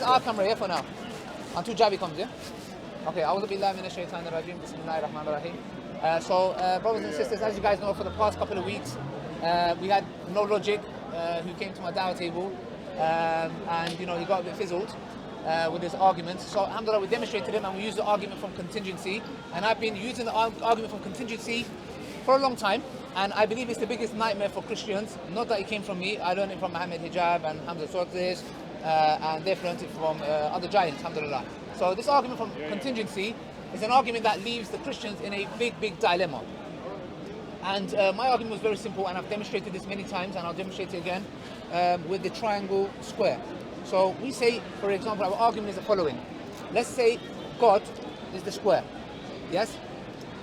our camera here for now. Until Javi comes, yeah? Okay, A'udhu billahi minash shaitanir rajeem. Bismillahir rahmanir rahim. So, brothers and sisters, as you guys know, for the past couple of weeks, we had GodLogic who came to my dawah table, and you know, he got a bit fizzled with his arguments. So, alhamdulillah, we demonstrated him and we used the argument from contingency. And I've been using the argument from contingency for a long time, and I believe it's the biggest nightmare for Christians. Not that it came from me, I learned it from Muhammad Hijab and Hamza Sortis, and they've learned it from other giants, alhamdulillah. So this argument from contingency is an argument that leaves the Christians in a big dilemma. And my argument was very simple, and I've demonstrated this many times, and I'll demonstrate it again with the triangle square. So we say, for example, our argument is the following. Let's say God is the square, yes?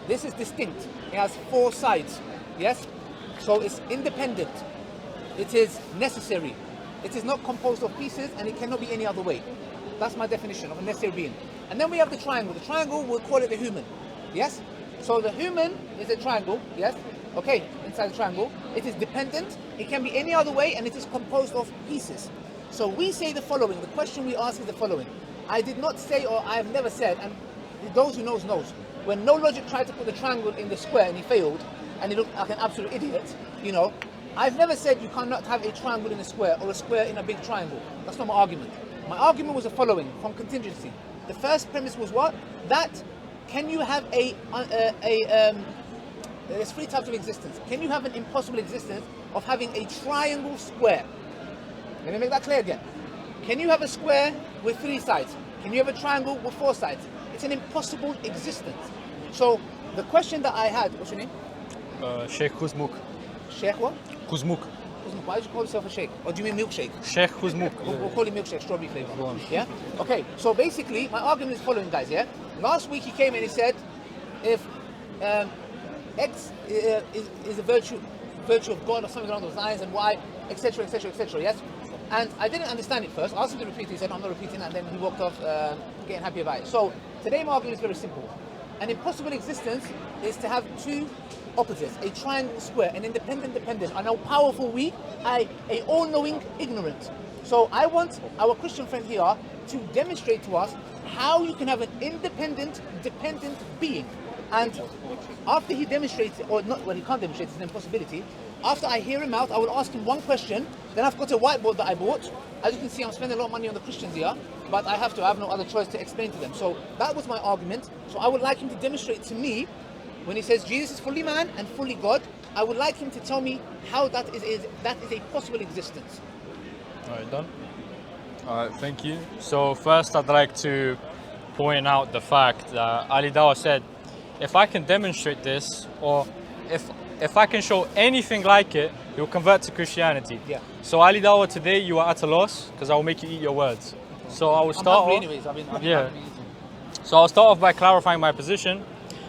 This is distinct. It has 4 sides, yes? So it's independent. It is necessary. It is not composed of pieces, and it cannot be any other way. That's my definition of a necessary being. And then we have the triangle. The triangle, we'll call it the human, yes? So the human is a triangle, yes? Okay, inside the triangle. It is dependent. It can be any other way, and it is composed of pieces. So we say the following. The question we ask is the following. I did not say, or I have never said, and those who knows. When GodLogic tried to put the triangle in the square and he failed, and he looked like an absolute idiot, you know, I've never said you cannot have a triangle in a square or a square in a big triangle. That's not my argument. My argument was the following from contingency. The first premise was what? That can you have there's 3 types of existence. Can you have an impossible existence of having a triangle square? Let me make that clear again. Can you have a square with 3 sides? Can you have a triangle with 4 sides? It's an impossible existence. So the question that I had, what's your name? Sheikh Kuzmuk. Sheikh what? Kuzmuk. Why did you call yourself a sheikh? Or do you mean milkshake? Sheikh Kuzmuk. We'll call it milkshake, strawberry flavor. Yeah? Okay, so basically, my argument is following, guys, yeah? Last week he came and he said, if X is a virtue of God or something along those lines, and Y, etc., yes? And I didn't understand it first. I asked him to repeat it. He said, no, I'm not repeating that. And then he walked off getting happy about it. So today my argument is very simple. An impossible existence is to have 2 opposites, a triangle square, an independent dependent, an all-powerful we, a all-knowing ignorant. So I want our Christian friend here to demonstrate to us how you can have an independent, dependent being. And after he demonstrates, or not, well, he can't demonstrate, it's an impossibility. After I hear him out, I will ask him one question. Then I've got a whiteboard that I bought. As you can see, I'm spending a lot of money on the Christians here, but I have no other choice to explain to them. So that was my argument. So I would like him to demonstrate to me, when he says Jesus is fully man and fully God, I would like him to tell me how that is a possible existence. Alright, done. Alright, thank you. So first I'd like to point out the fact that Ali Dawah said, if I can demonstrate this, or if I can show anything like it, you'll convert to Christianity. Yeah. So Ali Dawah, today you are at a loss, because I will make you eat your words. So I will start off. Anyways, So I'll start off by clarifying my position,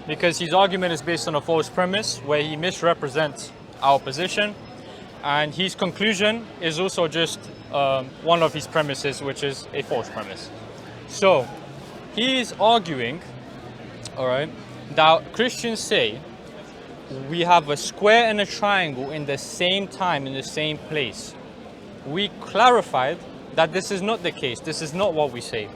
because his argument is based on a false premise where he misrepresents our position, and his conclusion is also just one of his premises, which is a false premise. So he is arguing, all right, that Christians say we have a square and a triangle in the same time, in the same place. We clarified that this is not the case. This is not what we say.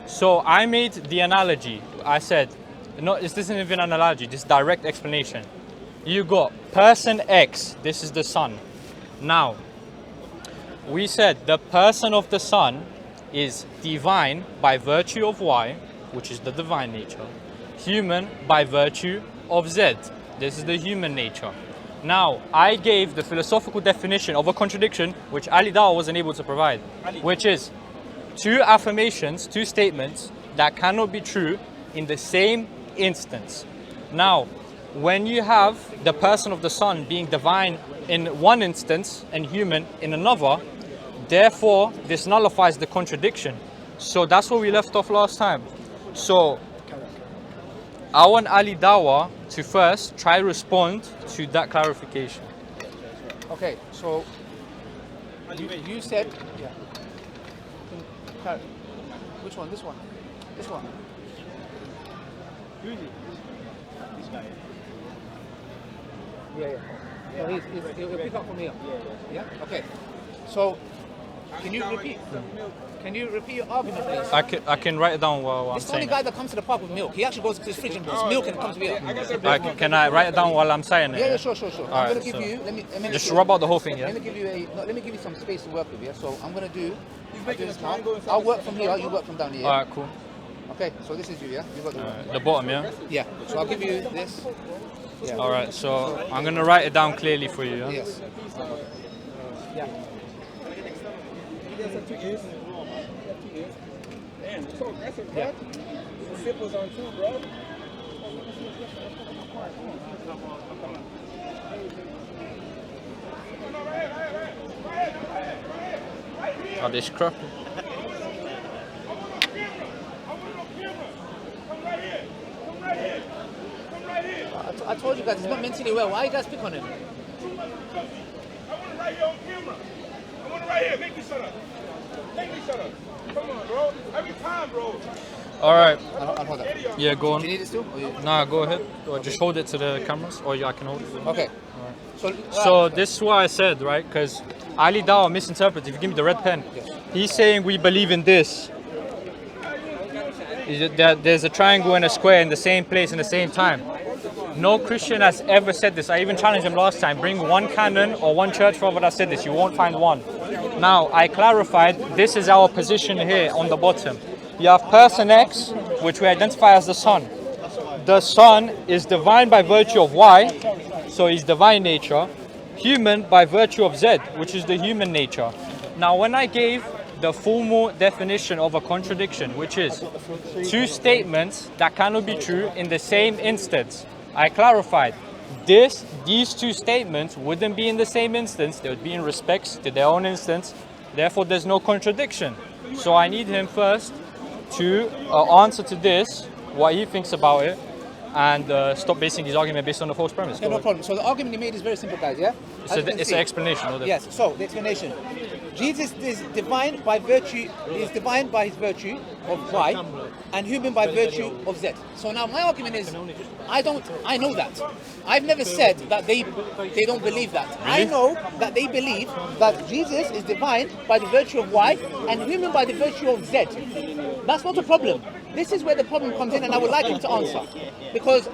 So I made the analogy. I said, no, this isn't even an analogy, this is direct explanation. You got person X, this is the sun. Now, we said the person of the sun is divine by virtue of Y, which is the divine nature. Human by virtue of Z. This is the human nature. Now, I gave the philosophical definition of a contradiction, which Ali Dawah wasn't able to provide, which is 2 affirmations, 2 statements that cannot be true in the same instance. Now, when you have the person of the sun being divine in one instance and human in another, therefore, this nullifies the contradiction. So that's where we left off last time. So I want Ali Dawah to first try to respond to that clarification. Okay, so you said, yeah. Which one? This one? This one? Who is it? This guy. Yeah. So he'll pick up from here. Yeah. Yeah? Okay. So Can you repeat? Can you repeat your argument, please? I can write it down while I'm This is the only saying guy it. that comes to the park with milk. He actually goes to his fridge and puts milk and comes here. Can I write it down while I'm saying it? Yeah, sure. I'm Alright, gonna give so you. Let me just give- rub out the whole thing, yeah? Let me give you let me give you some space to work with. Yeah. So I'm gonna do. I'll do this now. I'll work from here. You work from down here. Alright, cool. Okay. So this is you. Yeah. You got the. The bottom, yeah? Yeah. So I'll give you this. Yeah. Alright, so I'm gonna write it down clearly for you, yeah? Yes. Yeah. Damn, you're so aggressive, bro. The sip was on two, bro. Oh, this crap. I told you guys he's not mentally well. Why you guys pick on him? I want it right here on camera. I want it right here. Make me shut up. Make me shut up. Come on, bro. Every time, bro. Alright, I'll hold that. yeah, go Do you on. need it still? Or you... Nah, go ahead. Or just hold it to the cameras, or yeah, I can hold it. Okay. So this is what I said, right? Because Ali Dawah misinterprets. If you give me the red pen, he's saying we believe in this. Is it that there's a triangle and a square in the same place in the same time? No Christian has ever said this. I even challenged him last time. Bring one canon or one church father that said this. You won't find one. Now, I clarified, this is our position here on the bottom. You have person X, which we identify as the Son. The Son is divine by virtue of Y, so he's divine nature. Human by virtue of Z, which is the human nature. Now, when I gave the formal definition of a contradiction, which is two statements that cannot be true in the same instance, I clarified these two statements wouldn't be in the same instance. They would be in respects to their own instance. Therefore, there's no contradiction. So I need him first to answer to this, what he thinks about it, and stop basing his argument based on a false premise. Okay, no problem. So the argument he made is very simple, guys. Yeah. It's an explanation. No? Yes. So the explanation: Jesus is divine by virtue. He is divine by his virtue of Y, and human by virtue of Z. So now my argument is, I know that. I've never said that they don't believe that. I know that they believe that Jesus is divine by the virtue of Y and human by the virtue of Z. That's not a problem. This is where the problem comes in, and I would like him to answer. Because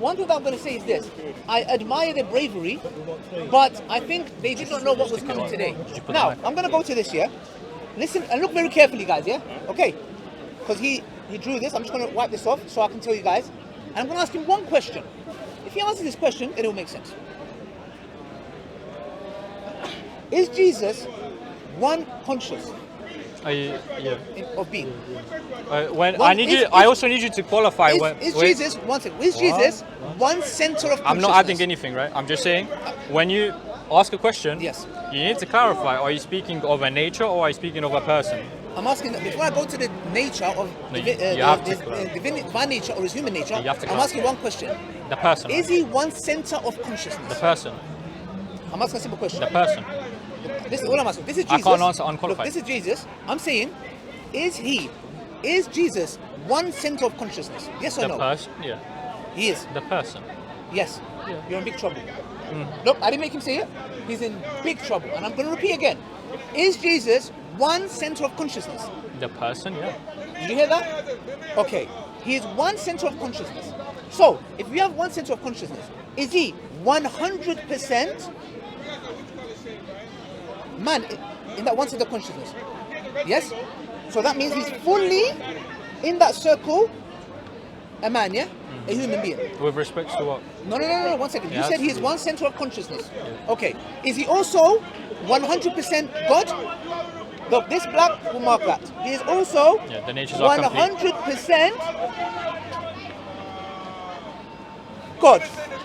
one thing that I'm going to say is this: I admire their bravery, but I think they did not know what was coming today. Now, I'm going to go to this here. Listen and look very carefully, guys, yeah? Okay. Because he drew this. I'm just going to wipe this off so I can tell you guys. And I'm going to ask him one question. If he answers this question, then it will make sense. Is Jesus one conscious of being? I also need you to qualify. Is Jesus one center of consciousness? I'm not adding anything, right? I'm just saying, when you ask a question, yes, you need to clarify. Are you speaking of a nature or are you speaking of a person? I'm asking, before I go to the nature of divine nature or his human nature, I'm asking one question. The person. Is he one center of consciousness? The person. I'm asking a simple question. The person. This is what I'm asking. This is Jesus. I can't answer unqualified. Look, this is Jesus. I'm saying, is Jesus one center of consciousness? Yes or no? The person, yeah. He is. The person. Yes. Yeah. You're in big trouble. Look, I didn't make him say it. He's in big trouble. And I'm going to repeat again. Is Jesus one center of consciousness? The person, yeah. Did you hear that? Okay. He is one center of consciousness. So, if we have one center of consciousness, is he 100% man in that one center of consciousness? Yes? So that means he's fully in that circle a man, yeah? A human being. With respect to what? No, 1 second. You Yeah, said he is one center of consciousness. Okay. Is he also 100% God? Look, this black will mark that. He is also the natures are 100% God.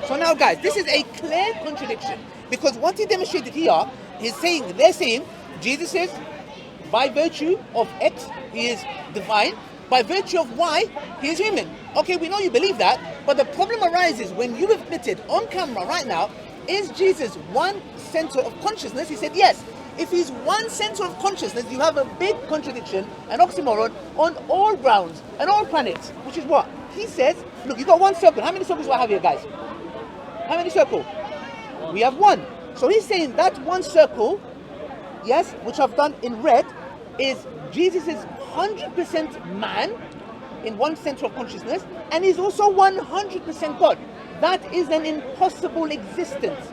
So now, guys, this is a clear contradiction because what he demonstrated here, they're saying Jesus is, by virtue of X, he is divine. By virtue of Y, he is human. Okay, we know you believe that, but the problem arises when you admitted on camera right now, is Jesus one center of consciousness? He said yes. If he's one center of consciousness, you have a big contradiction, an oxymoron, on all grounds and all planets, which is what? He says, look, you got one circle. How many circles do I have here, guys? How many circles? We have one. So he's saying that one circle yes, which I've done in red, is Jesus is 100% man in one center of consciousness, and he's also 100% God. That is an impossible existence.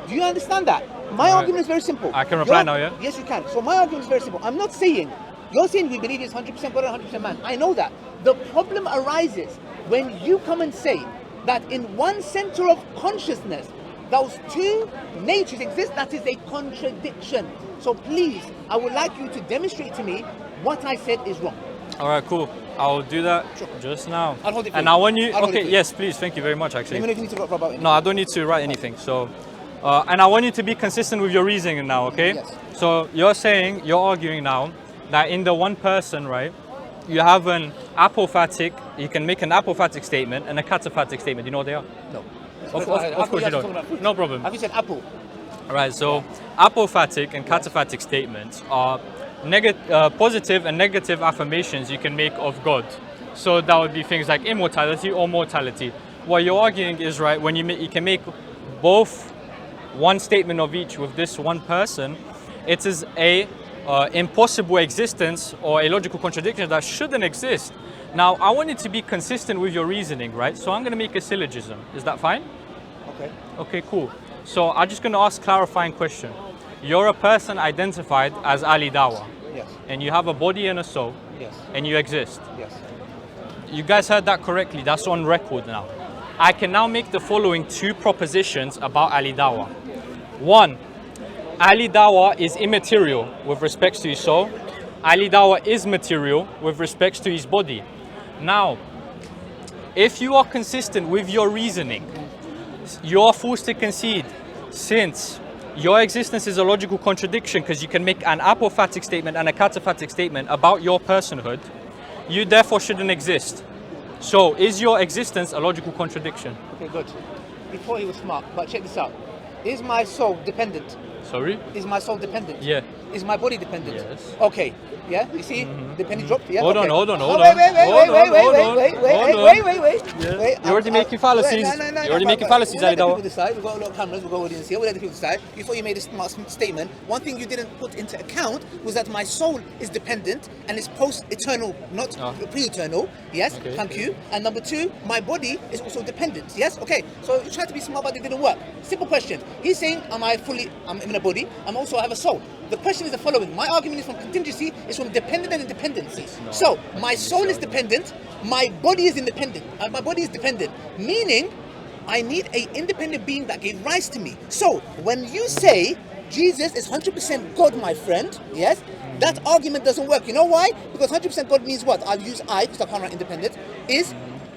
Do you understand that? My argument is very simple. I can reply now, yeah? Yes, you can. So my argument is very simple. I'm not saying, you're saying we believe he's 100% God and 100% man. I know that. The problem arises when you come and say that in one center of consciousness, those two natures exist. That is a contradiction. So please, I would like you to demonstrate to me what I said is wrong. All right, cool. I'll do that just now. I'll hold it for and you. I want you. I'll hold it Okay, for you. yes, please. Thank you very much. Actually, Let me know if you need to write about it. no, I don't need to write anything. So, and I want you to be consistent with your reasoning now. Okay. Yes. So you're arguing now that in the one person, right? You have an apophatic. You can make an apophatic statement and a cataphatic statement. You know what they are? No. Of course you don't. No problem. Have you said apple? Right, so apophatic and cataphatic statements are positive and negative affirmations you can make of God. So that would be things like immortality or mortality. What you're arguing is, right, when you can make both one statement of each with this one person, it is a impossible existence or a logical contradiction that shouldn't exist. Now, I want you to be consistent with your reasoning, right? So I'm going to make a syllogism. Is that fine? Okay. Okay, cool. So I'm just going to ask a clarifying question. You're a person identified as Ali Dawah. Yes. And you have a body and a soul. Yes. And you exist. Yes. You guys heard that correctly. That's on record now. I can now make the following two propositions about Ali Dawah. One, Ali Dawah is immaterial with respect to his soul. Ali Dawah is material with respect to his body. Now, if you are consistent with your reasoning, you are forced to concede, since your existence is a logical contradiction because you can make an apophatic statement and a cataphatic statement about your personhood, you therefore shouldn't exist. So, is your existence a logical contradiction? Okay, good. Before he was smart, but check this out. Is my soul dependent? Sorry? Is my soul dependent? Yeah. Is my body dependent? Yes. Okay. Yeah. You see, the penny dropped. Yeah. Hold okay. on, hold on, Oh, hold wait, on. wait, wait, Hold wait, on, wait, hold wait, on, wait, hold wait, on. wait, wait, wait. Yeah. Wait, You're already making fallacies. No, You're already making fallacies, We'll let the Ali people Dawah. decide. We've got a lot of cameras. We've got audience here. We'll let the people decide. Before you made a smart statement, one thing you didn't put into account was that my soul is dependent and is post-eternal, not pre-eternal. Yes. Okay. Thank you. And number two, my body is also dependent. Yes. Okay. So you tried to be smart, but it didn't work. Simple question. He's saying, I'm in a body. I also have a soul. The question is the following. My argument is from contingency, is from dependent and independency. So, my soul is dependent, my body is independent. My body is dependent, meaning I need an independent being that gave rise to me. So, when you say Jesus is 100% God, my friend, yes, that argument doesn't work. You know why? Because 100% God means what? I'll use I, because I can't write independent, is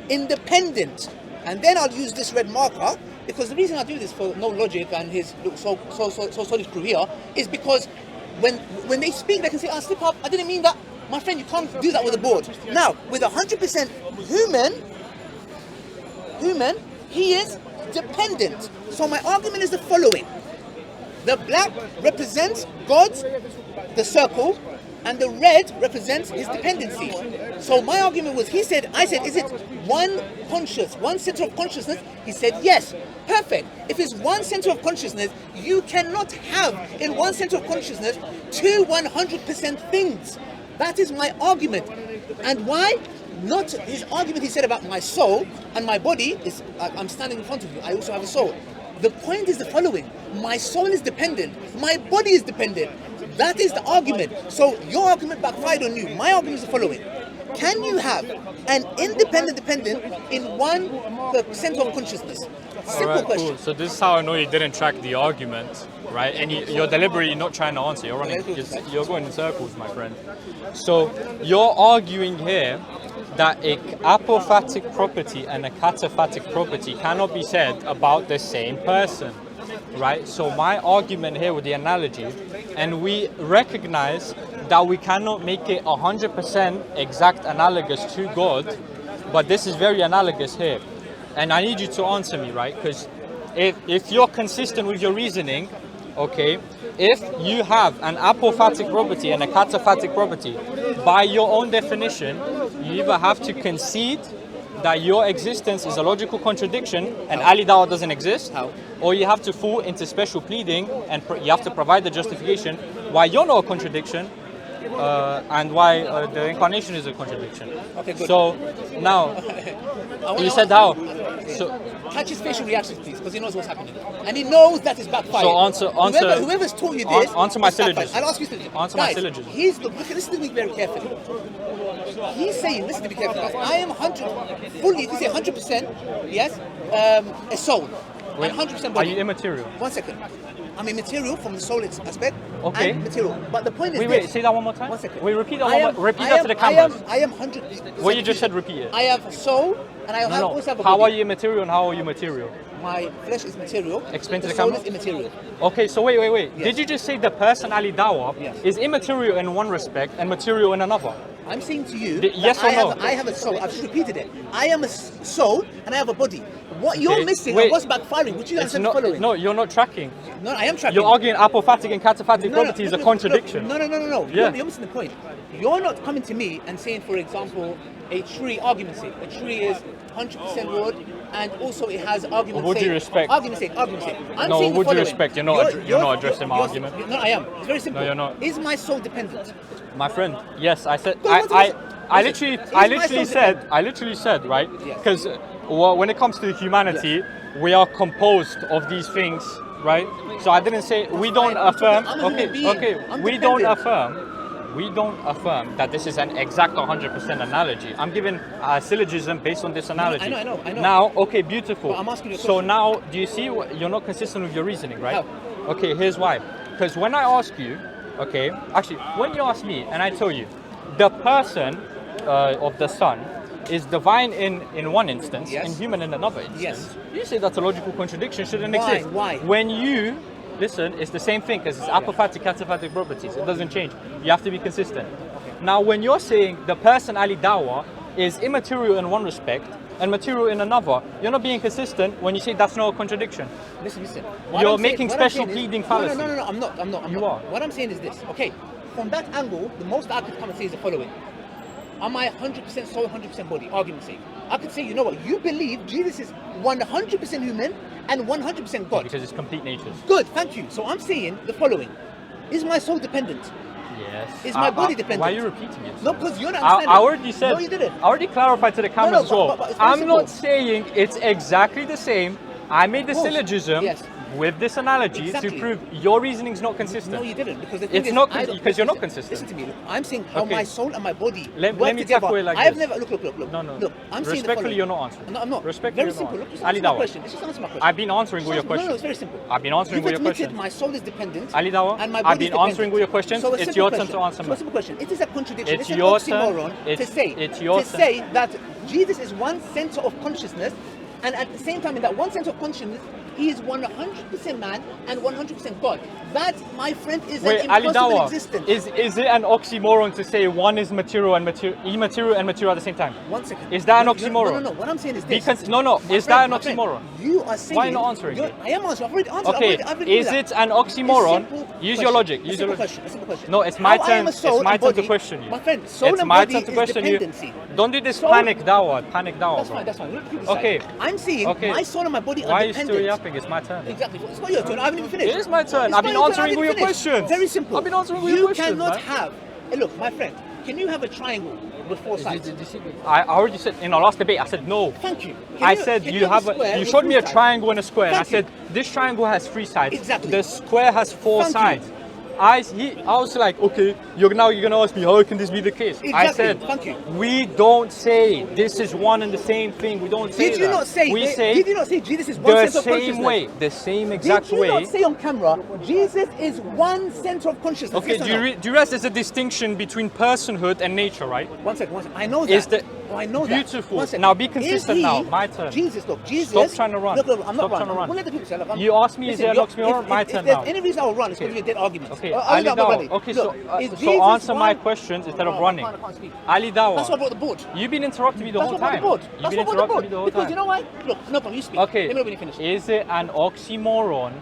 independent. And then I'll use this red marker, because the reason I do this for No Logic and his so solid crew here is because when they speak, they can say, slip up, I didn't mean that. My friend, you can't do that with a board. Now, with 100% human, he is dependent. So my argument is the following. The black represents God, the circle, and the red represents his dependency. So my argument was, I said, is it one center of consciousness? He said, yes. Perfect. If it's one center of consciousness, you cannot have in one center of consciousness two 100% things. That is my argument. And why? Not his argument he said about my soul and my body is, I'm standing in front of you, I also have a soul. The point is the following. My soul is dependent. My body is dependent. That is the argument. So your argument backfired on you. My argument is the following. Can you have an independent dependent in one center of consciousness? Simple question. Cool. So this is how I know you didn't track the argument, right? And you're deliberately not trying to answer. You're going in circles, my friend. So you're arguing here that a apophatic property and a cataphatic property cannot be said about the same person, right? So my argument here with the analogy, and we recognize that we cannot make it 100% exact analogous to God, but this is very analogous here. And I need you to answer me, right? Because if you're consistent with your reasoning, okay, if you have an apophatic property and a cataphatic property, by your own definition, you either have to concede that your existence is a logical contradiction and Ali doesn't exist, or you have to fall into special pleading and you have to provide the justification why you're not a contradiction, and why the incarnation is a contradiction. Okay, good. So now, you said how? So catch his facial reactions, please, because he knows what's happening, and he knows that is backfiring. So answer. Whoever's taught you this, answer my it's backfired. syllogism. I'll ask you syllogism. Answer my syllogism. Listen to me very carefully. He's saying, listen to me carefully. I am 100%, yes, a soul. Wait, and 100% are body. you immaterial? 1 second. I'm immaterial from the soul aspect. Okay. And material. But the point is Wait, say that one more time. 1 second. Wait, repeat that one more. Repeat that to the cameras. I am 100%. What you just said, repeat it. I have a soul, and I also have a How body. are you immaterial and how are you material? My flesh is material. Explain to the soul camera. is immaterial. Okay, so wait. Yes. Did you just say the person Ali Dawah Yes. is immaterial in one respect and material in another? I'm saying to you, yes that or no? I have a soul. I've just repeated it. I am a soul, and I have a body. What you're Okay, missing wait. and what's backfiring, which you It's understand not, following. no, you're not tracking. No, I am tracking. You're arguing apophatic and cataphatic No, properties look, are contradiction. No. Yeah. You're missing the point. You're not coming to me and saying, for example, a tree, argument's sake. A tree is 100% wood, and also it has argument Would you sake. respect? Argument sake. I'm No, saying would the you following. respect? You're not addressing my argument. No, I am. It's very simple. No, you're not. Is my soul dependent? My friend, yes, I said, Go on, I listen. literally said, right? Yes. Because when it comes to humanity, we are composed of these things, right? So I didn't say we don't affirm. I'm a human being. Okay, I'm we don't dependent. affirm that this is an exact 100% analogy. I'm giving a syllogism based on this analogy. I know. Now, okay, beautiful. But I'm asking you a So question. now, do you see you're not consistent with your reasoning, right? How? Okay, here's why. Because when I ask you, okay, actually, when you ask me and I tell you, the person of the Son is divine in one instance Yes. and human in another instance. Yes. You say that's a logical contradiction shouldn't Why? exist. Why? When you listen, it's the same thing because it's apophatic, cataphatic properties. It doesn't change. You have to be consistent. Now, when you're saying the person Ali Dawah is immaterial in one respect and material in another, you're not being consistent when you say that's not a contradiction. Listen. You're making special pleading fallacy. No, I'm not. You are. What I'm saying is this. Okay, from that angle, the most I could come and say is the following. Am I 100% soul, 100% body? Argument's sake. I could say, you know what? You believe Jesus is 100% human and 100% God. Because it's complete natures. Good, thank you. So I'm saying the following. Is my soul dependent? Yes. Is my body dependent? Why are you repeating it? No, because you're not I understanding. already said. No, you didn't. I already clarified to the cameras as well. but it's very I'm simple. not saying it's exactly the same. I made the Of course, syllogism yes. with this analogy Exactly. to prove your reasoning is not consistent. No, you didn't. Because the thing It's is, not I don't- because you're not listen, consistent. Listen to me. I'm saying how Okay. my soul and my body Let work me together. tackle it like I've this. never look. No. Look, I'm saying the Respectfully, following. you're not answering. No, I'm not. Respectfully, Very you're not simple. answering. Look, just Ali answer my Dawah. question. Just answer my question. I've been answering all your questions. No, it's very simple. I've been answering all your You've questions. admitted my soul is dependent. Ali Dawah, and my I've body been is answering all your questions. So a It's simple your turn question. to answer So a mine. simple question. It is a contradiction. It's It's an your turn. oxymoron It's your to turn. say that Jesus is one center of consciousness, and at the same time, in that one center of consciousness, he is 100% man and 100% God. That, my friend, is Wait, an Ali impossible Dawah, existence. is it an oxymoron to say one is material and immaterial and material at the same time? 1 second. Is that an No, oxymoron? No. What I'm saying is this. Because no, My is friend, that an my friend, oxymoron? You are saying. Why are you not answering me? I am answering. I've already answered. Okay, I've already is done it that. an oxymoron? A simple Use question. your logic. A Use your simple logic. question. A simple question. No, it's my How I turn. am a soul It's my and turn to body- question you. My friend, soul It's and my body turn to is question you. dependency. Don't do this Soul- panic dawah, That's bro. fine. That's fine. Look, keep it Okay. aside. I'm saying Okay. my soul and my body Why are are you dependent. still yapping? It's my turn. Exactly. It's not your turn. I haven't even finished. It is my turn. It's I've not been your turn. I answering haven't all your finished. questions. Very simple. I've been answering all your questions, You cannot man. have. Hey, look, my friend. Can you have a triangle with four sides? I already said in our last debate. I said no. Thank you. I said can you have square you with showed me three a sides? triangle and a square, and I Thank said this triangle has 3 sides. Exactly. The square has 4 Thank you. sides. I was like, okay, you're gonna ask me how can this be the case? I Exactly. said, Thank you. we don't say this is one and the same thing. We don't say Did you that. not say? We say Did you not say Jesus is one the center of consciousness? same way, the same exact Did you way. not say on camera Jesus is one center of consciousness? Okay, Yes or do you, no? do you realize there's a distinction between personhood and nature, right? One second. I know that. Is the- I know beautiful. that. 1 second. Now be Is consistent he- now. My turn. Jesus, look, Jesus. Stop trying to run. Look, I'm Stop not trying to run. We'll let the people say, look, You asked me, is there an oxymoron? My if turn there's now. any reason I'll run, it's going to be a dead argument. Okay, I'm Ali not Dawah. running. Okay, Look, is so Jesus answer my one- questions instead of Oh, running. I can't speak. Ali Dawah. That's what I brought the board. You've been interrupting me the That's whole what I time. brought the You've board. been That's what I brought the interrupting board. me the whole Because time. you know why? Look, no problem, you speak. Okay, Let me know when you finish. is it an oxymoron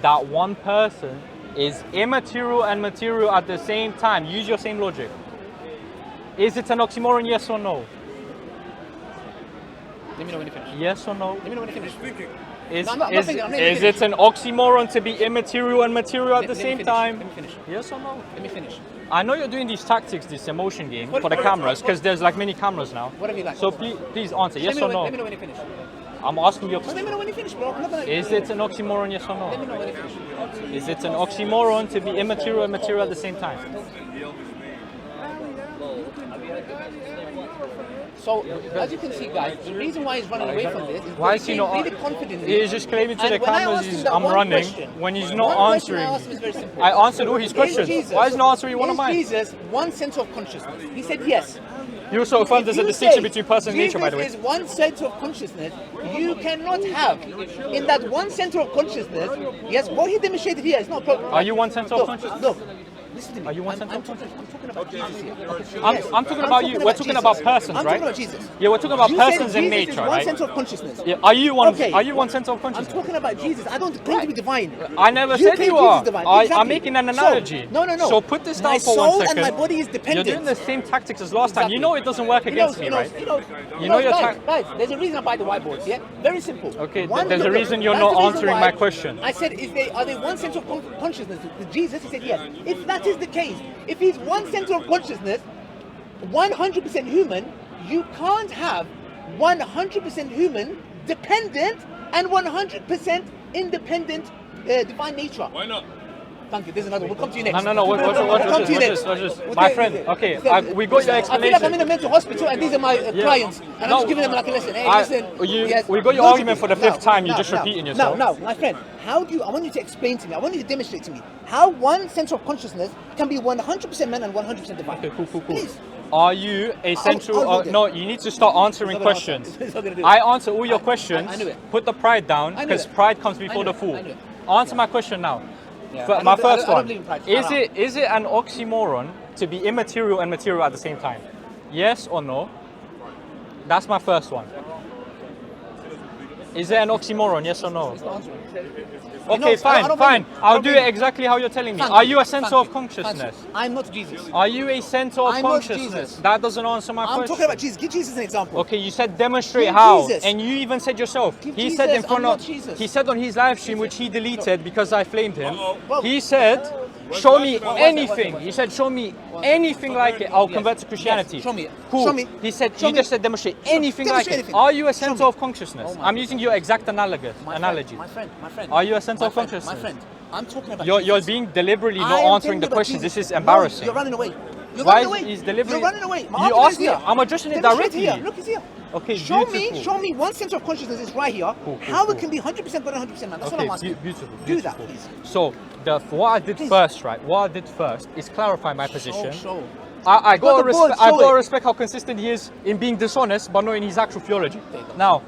that one person is immaterial and material at the same time? Use your same logic. Is it an oxymoron, yes or no? Let me know when you finish. Yes or no? Let me know when you finish. Is, No, I'm not thinking, I'm not even is it an oxymoron to be immaterial and material at the Let me same finish, time? Let me finish. Yes or no? Let me finish. I know you're doing these tactics, this emotion game for the cameras, because there's like many cameras now. Whatever you like. So please answer, yes or no? Let me know when you finish. I'm asking you a Let question. me know when you finish, bro. I'm not gonna. Is it an oxymoron, yes or Let me no? know when you finish. Is it an oxymoron to be immaterial and material at the same time? So, as you can see, guys, the reason why he's running away from this is Why because is he he's not? really confidently. He's just claiming to And the when I cameras asked him he's that I'm one running question, when he's one not question I answering. asked him is very simple. I answered all his questions. Why is he not answering one of mine? Is Jesus one center of consciousness? He said yes. You also affirm there's a If you distinction say between person and nature, by the way. Jesus is one center of consciousness. You cannot have in that one center of consciousness. Yes, what he demonstrated here is not a problem. Are you one center of consciousness? Look, listen to me. Are you one I'm center of talking about Jesus here. I'm talking about you. We're talking about persons, I'm right? talking about Jesus. Yeah, we're talking about You said persons and Jesus is nature, one right? center of consciousness. Yeah, are you one? Okay. Are you one center of I'm consciousness? talking about Jesus. I don't claim to be divine. I never You said claim you Jesus are. is divine. I'm Exactly. making an So, analogy. no. So put this down My for soul 1 second. and my body is dependent. You're doing the same tactics as last time. Exactly. You know it doesn't work against me, right? You know know, your guys, there's a reason I buy the whiteboards, yeah? Very simple. Okay, One, there's a look, reason you're that's not the reason answering why my question. I said, are they one center of consciousness? With Jesus, he said yes. If that is the case, if he's one center of consciousness, 100% human, you can't have 100% human, dependent, and 100% independent divine nature. Why not? Thank you. There's another. We'll come to you next. No. We'll come to you next. Watch this. We'll My take- friend, okay, we got your I feel like I'm explanation. in a mental hospital and these are my clients, and No. I'm just giving them like a lesson. Hey, I- listen. you- yes, we got your logically. argument for the fifth time, you're just repeating yourself. No, my friend. How do you? I want you to explain to me. I want you to demonstrate to me how one center of consciousness can be 100% man and 100% divine. Okay, cool. Please. Are you a central? I'll hold it. No, you need to start answering It's not gonna questions. answer. It's not gonna do it. I answer all your questions. I knew it. Put the pride down I knew because it. pride comes I before knew the it. fool. I knew it. Answer my question now. Yeah. For I my don't- first I don't one. believe in pride. Is it an oxymoron to be immaterial and material at the same time? Yes or no? That's my first one. Is it an oxymoron? Yes or no? Okay, fine. I'll do it exactly how you're telling me. Are you a center of consciousness? I'm not Jesus. Are you a center of I'm not consciousness? Jesus. That doesn't answer my I'm question. talking about Jesus. Give Jesus an example. Okay, you said demonstrate Give how, Jesus. and you even said yourself. Give He said in Jesus, front I'm of. not Jesus. He said on his live stream, which he deleted because I flamed him. Bro. He said, "Show me anything." He said, "Show me anything like it. I'll convert to Christianity." Show me it. Cool. Show me. He said, Show "You me. just said demonstrate anything like Demonstrate it." anything. Are you a Show center me. of consciousness? Oh my I'm using your exact analogy. My friend. Are you a center My of friend, consciousness? My friend, I'm talking about You're Jesus. being deliberately I not am answering telling the you about question. Jesus. This is No, embarrassing. you're running away. You're Why running away. is deliberate? You're running away. My You argument asked is me. here. I'm addressing it Demonstrate directly. Here. Look, it's here. Okay, Show beautiful. me one center of consciousness is right here. Cool, how cool. it can be 100% God and 100% man. That's all Okay, I'm asking. beautiful. Do that, please. So, what I did first, right? What I did first is clarify my position. Show. I got the board, I show gotta it. respect how consistent he is in being dishonest, but not in his actual theology. Now,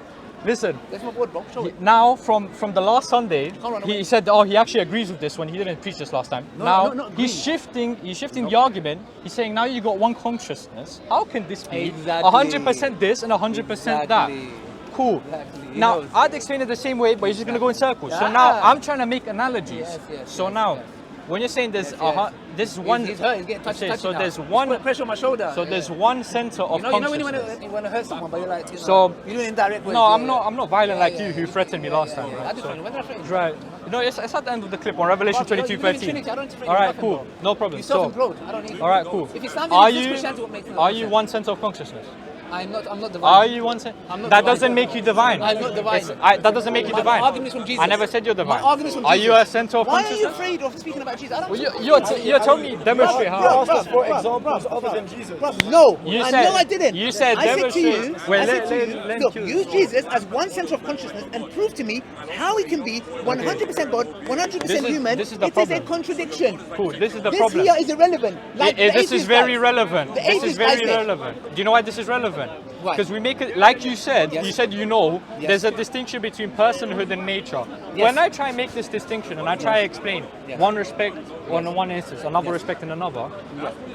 listen. There's my board, bro. Show it. Now, from the last Sunday, Can't run away. he said, "Oh, he actually agrees with this when he didn't preach this last time." Now not he's agree. shifting the argument. He's saying now you got one consciousness. How can this be Exactly. 100% this and 100% that? Exactly. Cool. Exactly. He Now knows. I'd explain it the same way, but he's just gonna go in circles. So Yeah. now I'm trying to make analogies. Yes, so yes, now, yes. when you're saying there's Yes. this is one. He's hurt. He's getting touched. Okay, so now. there's He's one. putting pressure on my shoulder. So there's one center of you know when consciousness. you want to hurt someone, but you're like, So- you're doing it indirect ways. No, yeah, I'm not violent like yeah, you who yeah, threatened me yeah, last yeah, time. yeah. Right? I did So- threaten you. When did I threaten you? Right. You know, it's at the end of the clip on Revelation Bro, you're 22:13. Trinity, I don't threaten All you, right, nothing, cool. bro. No problem. You So, self-implode. I don't need. all right, cool. If Islam Are exists, you Christianity would make no are you sense. one center of consciousness? I'm not divine. Are you one center? I'm not That divine. doesn't make you divine. I'm not divine. That doesn't make you My divine. argument is from Jesus. I never said you're divine. My argument is from Are Jesus. you a center of Why are you consciousness? afraid of speaking about Jesus? I don't. Well, you're telling me demonstrate how. For examples other than Jesus. No, You I said- know I didn't. you said I said to demonstrate- you, Wait, I let- said to let- you, let look, you- use Jesus as one center of consciousness and prove to me how it can be 100% God, 100% human. this is the It is a problem. contradiction. Cool. This is the This problem. here is irrelevant. Like the This is atheist very guys. relevant. The This is atheist very guys said. relevant. Do you know why this is relevant? Why? Because we make it, like you said, Yes. you said Yes. there's a distinction between personhood and nature. Yes. When I try and make this distinction and I try to explain Yes. one respect on one instance, another respect in another,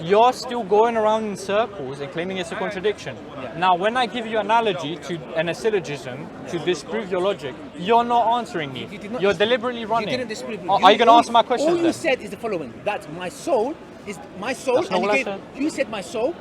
you're still going around in circles and claiming it's a contradiction. Now, when I give you analogy to and a syllogism to disprove your logic, you're not answering me. You did not- You're deliberately running. You didn't disprove me. Are you going to answer my questions All you then? said is the following: that my soul is my soul, That's not and what I you, said. you said my soul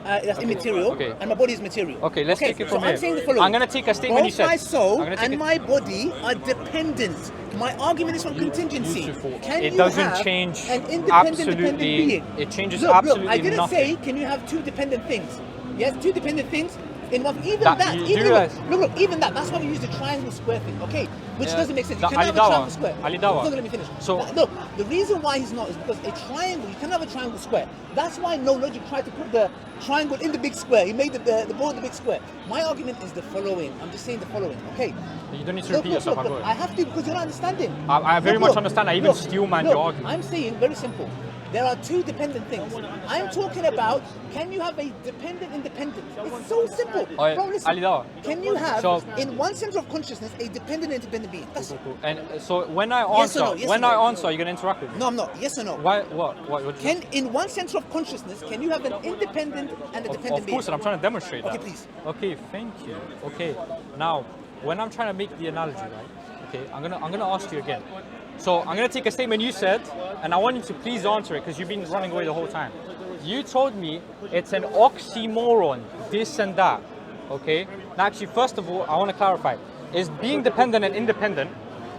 that's immaterial, Okay. and my body is material. Okay, let's take it from so here. I'm saying the following. I'm going to take a statement you Both said. my soul I'm gonna take and it- my body are dependent. My argument is from contingency. Beautiful. Can It you doesn't have change an independent dependent absolutely- being? it changes look, absolutely I didn't nothing. say can you have two dependent things. Yes, two dependent things. In one, even That- that, you even do look, realize- look, even that. That's why we use the triangle square thing, okay? Which Yeah. doesn't make sense. You That cannot have a Ali Dawah. triangle square. Ali Dawah. Don't let me finish. So- Look, the reason why he's not is because a triangle, you cannot have a triangle square. That's why no logic tried to put the triangle in the big square. He made the board the big square. My argument is the following. I'm just saying the following, okay? You don't need to Look, repeat look, yourself. look, I've look, got I it. have to because you're not understanding. I very much understand. I even steel-man your argument. I'm saying very simple. There are two dependent things. I'm talking about can you have a dependent independent? It's so simple. Oh, yeah. Bro, listen. Ali Dawah. Can you have So- in one center of consciousness a dependent independent being? That's it. And so when I Yes answer, or no? Yes when or I no? answer, you're going to interact with me. No, I'm not. Yes or no? Why? What Can in one center of consciousness can you have an independent and a dependent Of being? course, and I'm trying to demonstrate that. Okay, please. Okay, thank you. Okay, now when I'm trying to make the analogy, right? Okay, I'm gonna ask you again. So I'm gonna take a statement you said, and I want you to please answer it because you've been running away the whole time. You told me it's an oxymoron, this and that. Okay. Now, actually, first of all, I want to clarify: is being dependent and independent,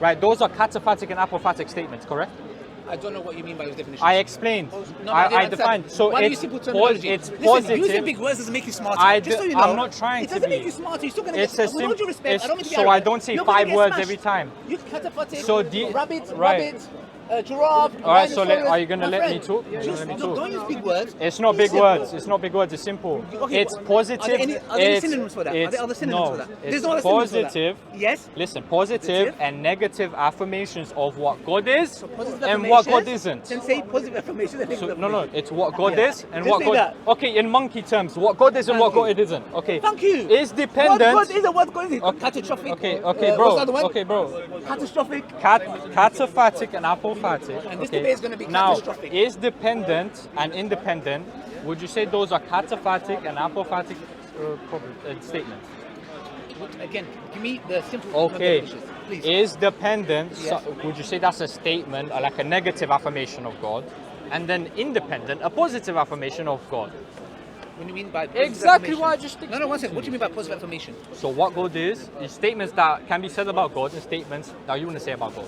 right? Those are cataphatic and apophatic statements, correct? I don't know what you mean by your definition. I explained. No, I didn't defined. understand. So Why do you it's simple terminology? it's Listen, positive. using big words doesn't make you smarter. I Just so do- you know, I'm not trying it to doesn't make be. you smarter. You're still going to It's get. a With all due sim- respect, I don't mean to it's- get so I arrogant. don't say You're gonna 5 get words smashed. every time. You cataphatic, So the- rabbit, right. giraffe. All right, so rhinoceros. are you gonna My let friend, me talk? You're gonna just let me no, talk. don't use big words. It's not Use big simple. words. It's not big words. It's simple. Okay, It's positive. Are there any it's- synonyms for that? Are it's- there other synonyms no, for that? It's There's no other synonyms for that. positive. Yes. Listen, positive Positive. and negative affirmations of what God is Positive and what God affirmations, isn't. Then say positive affirmation. And So, negative no, affirmation. it's what God Yeah. is and Just what say God. that. Okay, in monkey terms, what God is and what Thank God isn't. Okay. Thank you. Is dependent. What God is and what God isn't. Okay, Catastrophic. Okay, What's the bro. other one? Okay, bro. Catastrophic. Cataphatic and apophatic. And this okay. debate is gonna be Now, catastrophic. is dependent and independent, would you say those are cataphatic and apophatic statements? Again, give me the simple Okay. definitions, please. Is dependent, Yes. would you say that's a statement, like a negative affirmation of God? And then independent, a positive affirmation of God. What do you mean by positive Exactly affirmation? what I just No, one second. What do you mean by positive affirmation? So what God is statements that can be said about God and statements that you want to say about God.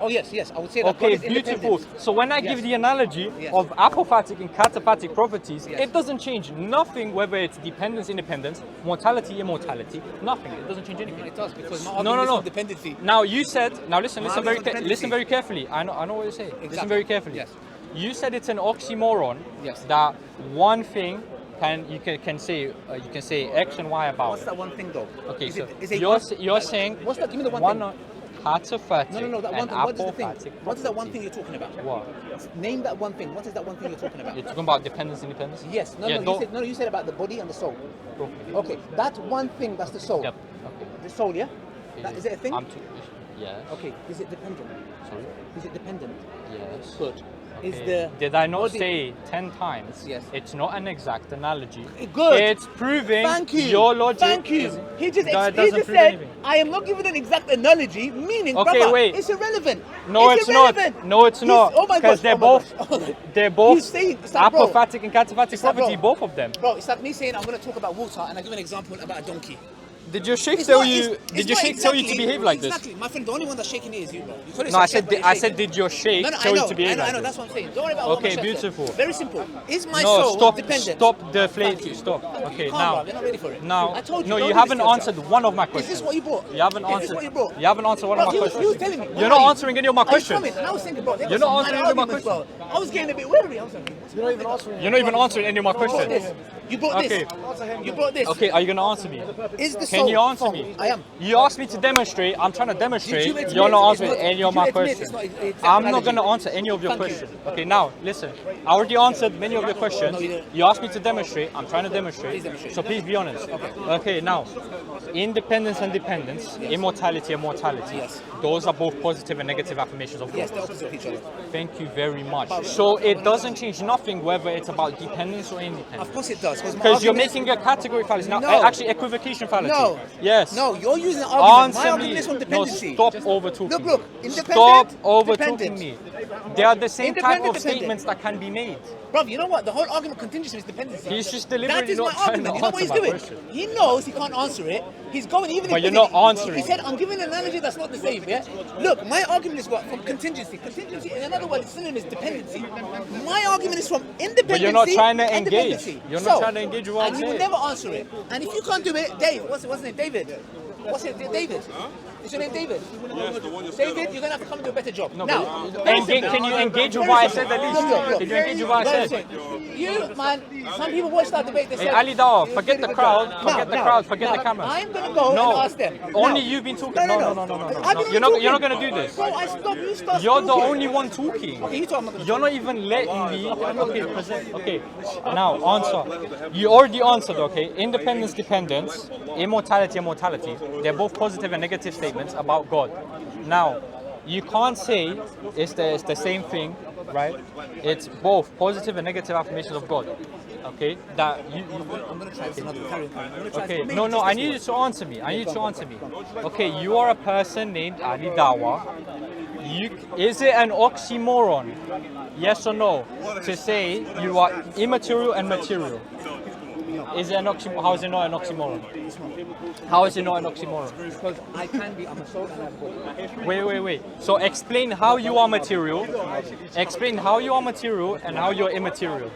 Oh yes, I would say that Okay, God is beautiful. independent. So when I Yes. give the analogy Yes. of apophatic and cataphatic properties, Yes. it doesn't change nothing whether it's dependence, independence, mortality, immortality, nothing. It doesn't change anything. It does because my No, argument no, is no. on dependency. Now you said, now listen Marvelous very, dependency. listen very carefully. I know what you're saying. Listen Exactly. very carefully. Yes. You said it's an oxymoron. Yes. That one thing you can say X and Y about What's it. that one thing though? Okay, Is so it- is it you're one- you're saying What's that? Give me the one thing. Cataphatic No, that one and thing. What is the thing? apophatic What is that one properties. thing you're talking about? What? Name that one thing. What is that one thing you're talking about? You're talking about dependence, independence? Yes. Yeah, You said about the body and the soul. Bro. Okay, that one thing, that's the soul. Yep. Okay. The soul, yeah? Is it a thing? Yes. Okay, is it dependent? Sorry. Is it dependent? Yes. Good. Is Okay. the Did I not body- say 10 times? Yes. It's not an exact analogy. Good. It's proving Thank you. your logic. Thank you. He just that doesn't prove said, anything. I am not giving an exact analogy, meaning, Okay, brother, wait. it's irrelevant. No, it's irrelevant. not. No, it's not. Oh my Because gosh. they're oh my both gosh, oh my- they're both He's saying, it's like, bro, apophatic and cataphatic It's like, property, bro. both of them. Bro, it's like me saying I'm going to talk about water and I give an example about a donkey. Did your sheikh It's tell not- you? it's- Did it's your not sheikh tell you to exactly- behave like this? Exactly. My friend, the only one that's shaking it is you, bro. You call No, I yourself said. Sheikh, but I you're said. shaking. Did your sheikh No, tell I you know, to behave I know, like that's this? what I'm saying. Don't worry about what Okay, my chef said. beautiful. Very simple. Is my No, soul stop. dependent? Stop Thank deflating. you. Stop. Okay, Calm, now. bro, you're not ready for it. Now. I told you, No, don't you do haven't this to answered yourself. one of my Is questions. this what you brought? You haven't Is this answered. what you brought? You haven't answered one of my Bro, questions. he was telling me. You're not answering any of my Are you questions. coming? And I was thinking, bro, You're not answering any of my questions. Bro. I was getting a bit weary. I was like, You're not even answering. You're not even answering any of my you brought questions. this. You brought this. Okay. You brought this. Okay, are you gonna answer me? Is the Can soul you answer from- me? I am. You asked me to demonstrate. I'm trying to demonstrate. Did you admit You're not it's answering not- any did of my you admit questions. it's not exact I'm not analogy? going to answer any of your Thank you. questions. Okay, now listen. I already answered many of your questions. No, you didn't. You asked me to demonstrate. I'm trying to demonstrate. Please demonstrate. So please be honest. Okay, now, independence and dependence, immortality and mortality. Yes. Those are both positive and negative affirmations of God. Yes, they're opposite of each other. Thank you very much. So it doesn't change nothing whether it's about dependence or independence. Of course it does. Because you're making a category fallacy. Now, No. actually, equivocation fallacy. No. Yes. No, you're using an argument. My Answer argument me. is from No, dependency. stop over talking. Look, independent. Stop over talking dependent. me. They are the same type Independent, of dependent. statements that can be made. Bro, you know what? The whole argument contingency is dependency. He's just That deliberately is my not trying argument. to You know what he's answer my doing? question. He knows he can't answer it. He's going even. But if you're he not did- answering. He said, "I'm giving an analogy that's not the same." Yeah. Look, my argument is what from contingency. Contingency, in another word, synonym is dependency. My argument is from independency. But you're not trying to and engage. dependency. You're not trying to engage with what and I'm you will saying. never answer it. And if you can't do it, Dave, what's his name? David. What's it? David. Is your name David? David, you're gonna have to come and do a better job. No, now, but can you engage with what I said at least? Can you engage with what I said? You, man, some people watch that debate. They Hey, say, Ali Dawah, forget the crowd, forget the crowd, forget now, the cameras. I'm gonna go No, and ask them. only Now, you've been talking. No. I've been You're not talking. gonna do this. Bro, I stop. You start. You're the talking. only one talking. Okay, you talk. I'm not gonna You're not even letting me. Okay, present. Okay, now answer. You already answered. Okay, independence, dependence, immortality, and mortality. They're both positive and negative statements about God. Now, you can't say it's the same thing, right? It's both positive and negative affirmations of God. Okay, that you I'm gonna try another carry. I'm gonna try okay, maybe no, just I this need one. you to answer me. I need you to answer me. Okay, you are a person named Ali Dawah. Is it an oxymoron? Yes or no? To say you are immaterial and material. Is it an oxymoron? How is it not an oxymoron? How is it not an oxymoron? Because I can be. I'm a soul and I have body. Wait. So explain how you are material. Explain how you are material and how you're immaterial.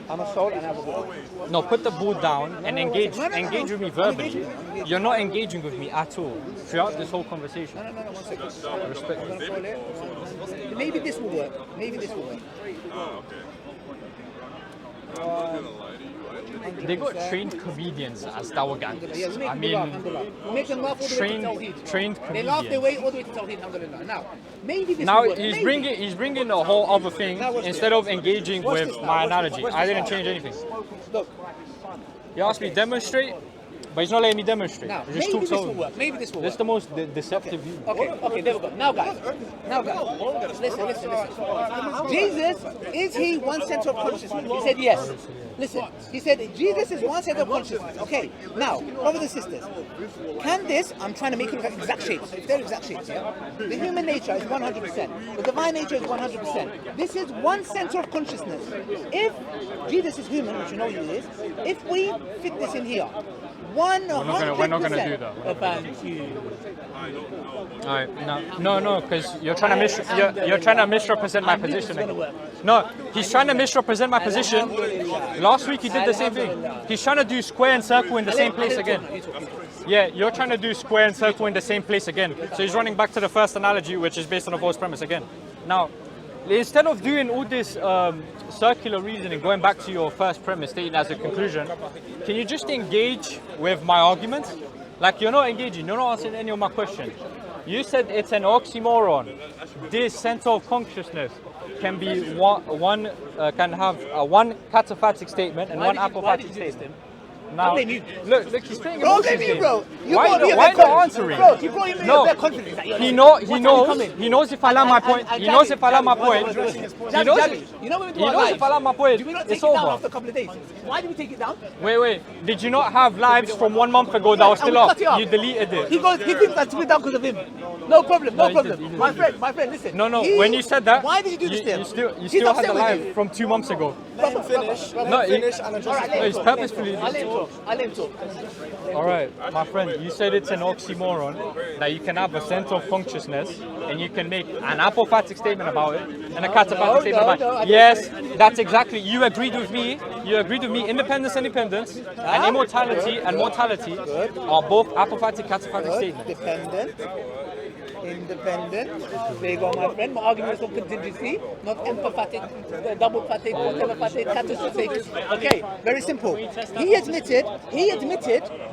I'm a soul and I have a body. No, put the board down and engage. No. Engage with me verbally. You're not engaging with me at all throughout this whole conversation. No, 1 second. Respect. I'm gonna call it. Maybe this will work. Maybe this will work. They got trained comedians as Dawah gangs. Yeah, we make I them mean, laugh, alhamdulillah. We make them laugh all the way to trained Tawheed. They laugh their comedians. way all the way to Tawheed, alhamdulillah. Now, maybe this Now will work. he's Maybe. bringing a whole other thing Now watch instead of engaging Watch with this now. my Watch this. analogy. Watch I this didn't now. change anything. Look, He asked me demonstrate, but he's not letting me demonstrate. now, He just maybe talks this will over. work. Maybe this will This work. is the most deceptive view. Okay, there we go. Now, guys. Listen. Jesus, is he one center of consciousness? He said yes. Listen, he said Jesus is one center of consciousness. Okay, now, brothers and sisters, can this, I'm trying to make it look like exact shapes. If they're exact shapes, yeah? The human nature is 100%. The divine nature is 100%. This is one center of consciousness. If Jesus is human, which you know he is, if we fit this in here, 100%. We're not gonna do that. Thank you. Alright, no, because you're trying to misrepresent my position. No, he's trying to misrepresent my position. Last week he did the same thing. He's trying to do square and circle in the same place again. Yeah, you're trying to do square and circle in the same place again. So he's running back to the first analogy, which is based on a false premise again. Now, instead of doing all this circular reasoning, going back to your first premise, stating as a conclusion, can you just engage with my argument? Like, you're not engaging, you're not answering any of my questions. You said it's an oxymoron. This center of consciousness can be can have one cataphatic statement and one apophatic statement. Now, blame you. look, he's playing Bro, emotions blame you, game. bro. You Why brought me a not bad confidence. answering? Bro, you brought me a No, bad confidence. he knows if I land my point. He knows if I land my point. He knows You know when we do he our knows live, if I land my point, do we not take it's it down over. after a couple of days? Why did we take it down? Wait. Did you not have lives from 1 month ago that were And we still up? cut it off. You deleted it. He thinks I took it down because of him. No problem. he did. My friend, listen. No. When you said that, Why did you do this to him? You He's still had upset the with live you. from 2 months ago. Finish. No, Finish and address Alright, it. No, he's purposefully. I'll let him talk. All right, my friend, you said it's an oxymoron that you can have a center of consciousness and you can make an apophatic statement about it and a cataphatic statement about it. Yes, that's exactly. You agreed with me. Independence and dependence and immortality and mortality are both apophatic, cataphatic statements. Independent. There you go, my friend. My argument is on contingency, not empathic, double-phatic, whatever-phatic, catastrophic. Okay, very simple. He admitted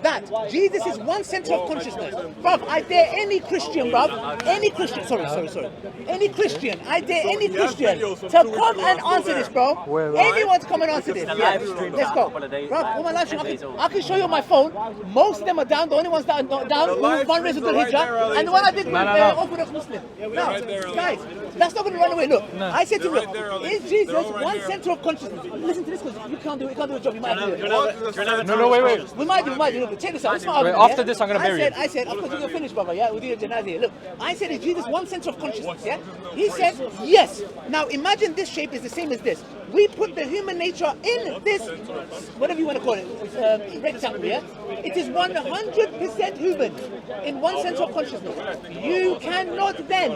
that Jesus is one center of consciousness. Bruv, I dare any Christian, any Christian to come and answer this, bro. Anyone to come and answer this. Yeah. Let's go. Bruv, all my live stream, I can show you on my phone. Most of them are down. The only ones that are not down, one raised with the hijab, and the one I did with now. Orthodox Muslim. Now, guys, that's not going to run away. Look, I said to you, look, is Jesus one center of consciousness? Listen to this, because you can't do a job. You might do it. No, wait. We might do. Look, check this out. This is my Wait, argument, after this, I'm going to bury you. I said, of course, you're finished, brother. Yeah, we'll do your janazah here. Look, I said, is Jesus one center of consciousness? Yeah. He said, yes. Now, imagine this shape is the same as this. We put the human nature in this, whatever you want to call it, rectangle, yeah? It is 100% human in one sense of consciousness. You cannot then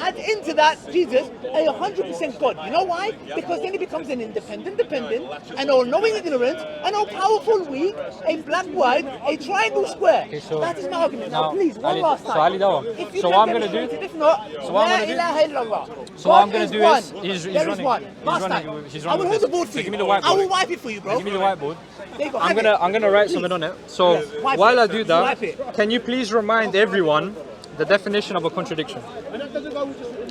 add into that Jesus a 100% God. You know why? Because then he becomes an independent, an all-knowing ignorant, an all-powerful weak, a black white, a triangle square. Okay, so that is my argument. Now, please, one Ali, last time. So Ali Dawah. If you So can what I'm going to demonstrate do? it, if not, So what I'm La ilaha illallah. So what I'm God going to do one. is he's There is running. one. He's Last running. time. He's I running. will hold the board for So you. give me the whiteboard. I will wipe it for you, bro. Give me the whiteboard. There you go. I'm have gonna write Please. something on it. So Yes, wipe while it. I do Wipe that, it. can you please remind everyone the definition of a contradiction?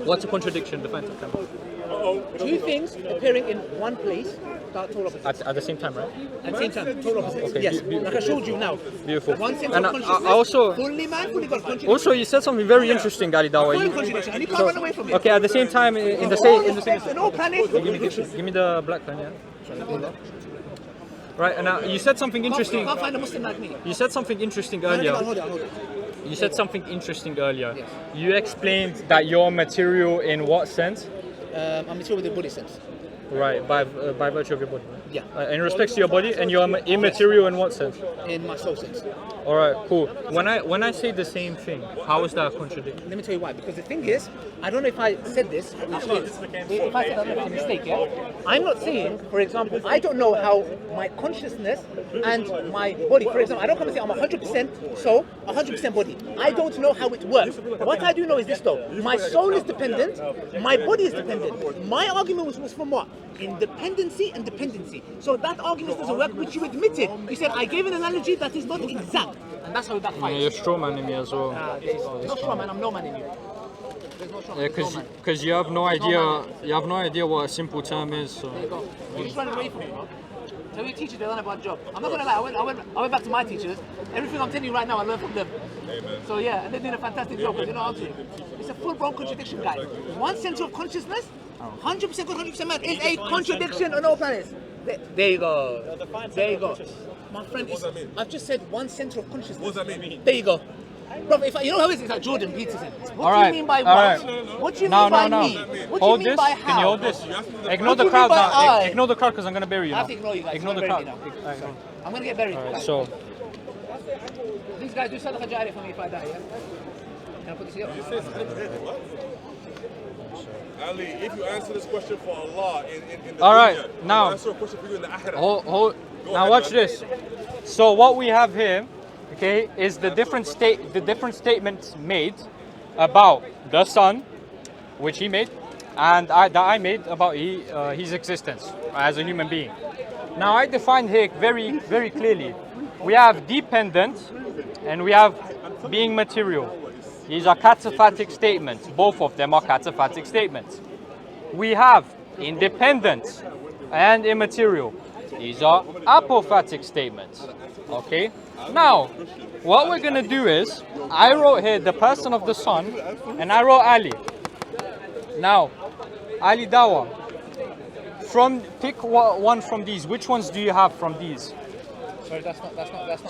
What's a contradiction? Define it. Two things appearing in one place, total opposites. At the same time, right? At the same time, total opposites. Okay, Yes, beautiful. like I showed you now. Beautiful. One sense And of I consciousness, also fully man, fully God. Contradiction. also you said something very interesting, Ali Dawah. Full contradiction, and you can't run away from it. Okay, at the same time, in the All same. respect and all planets, contradiction. Give me the black pen, yeah. Right, and you said something interesting. Can't find a Muslim like me. You said something interesting Hold earlier. it. You said something interesting earlier. Yes. You explained that you're material in what sense? I'm material with the Buddhist sense. Right, by virtue of your body. Yeah. In respect to your body, and you're immaterial in what sense? In my soul sense. All right, cool. When I say the same thing, how is that a contradiction? Let me tell you why. Because the thing is, I don't know if I said this, if I said that, it's a mistake, yeah? I'm not saying, for example, I don't know how my consciousness and my body, for example, I don't come and say I'm 100% soul, 100% body. I don't know how it works. What I do know is this though, my soul is dependent, my body is dependent. My argument was from what? Independency and dependency. So that argument doesn't work, which you admitted. You said, I gave an analogy that is not exact. And that's how that Yeah, fights. you're straw man in me as well. There you go. No straw man, I'm no man in you. There's no straw man, Yeah, there's no man. because you have no idea what a simple term is. So. There you go. You're just running away from me, bro. Tell your teachers they've done a bad job. I'm not gonna lie, I went back to my teachers. Everything I'm telling you right now, I learned from them. So yeah, and they're doing a fantastic job, because you know how to. It's a full-blown contradiction, guys. One center of consciousness, 100% good, 100% bad, is a contradiction on all planets. There you go. There you go. My friend, I've just said one center of consciousness. What does that mean? There you go. Bro, you know how it is? It's like Jordan Peterson. What do Alright, you mean by alright. what? What do you No, mean by no. me? What do you Hold mean this. by Can you how? hold this? Ignore What do the you crowd mean by now. I? Ignore the crowd because I'm gonna bury you I now. have to ignore you guys. Ignore the You're crowd. gonna bury me now. Alright, I'm gonna get buried. alright, guys. so These guys do Sadaqah Jariyah for me if I die, yeah? Can I put this here? Ali, if you answer this question for Allah in the All right, dunya, now- I'll answer a question for you in the akhirah. hold. Go Now ahead, watch man. this. So what we have here, okay, is the different statements made about the sun, which he made, and that I made about his existence as a human being. Now I defined here very, very clearly. We have dependent and we have being material. These are cataphatic statements. Both of them are cataphatic statements. We have independent and immaterial. These are apophatic statements. Okay? Now, what we're going to do is, I wrote here the person of the sun, and I wrote Ali. Now, Ali Dawah, pick one from these. Which ones do you have from these? Sorry, that's not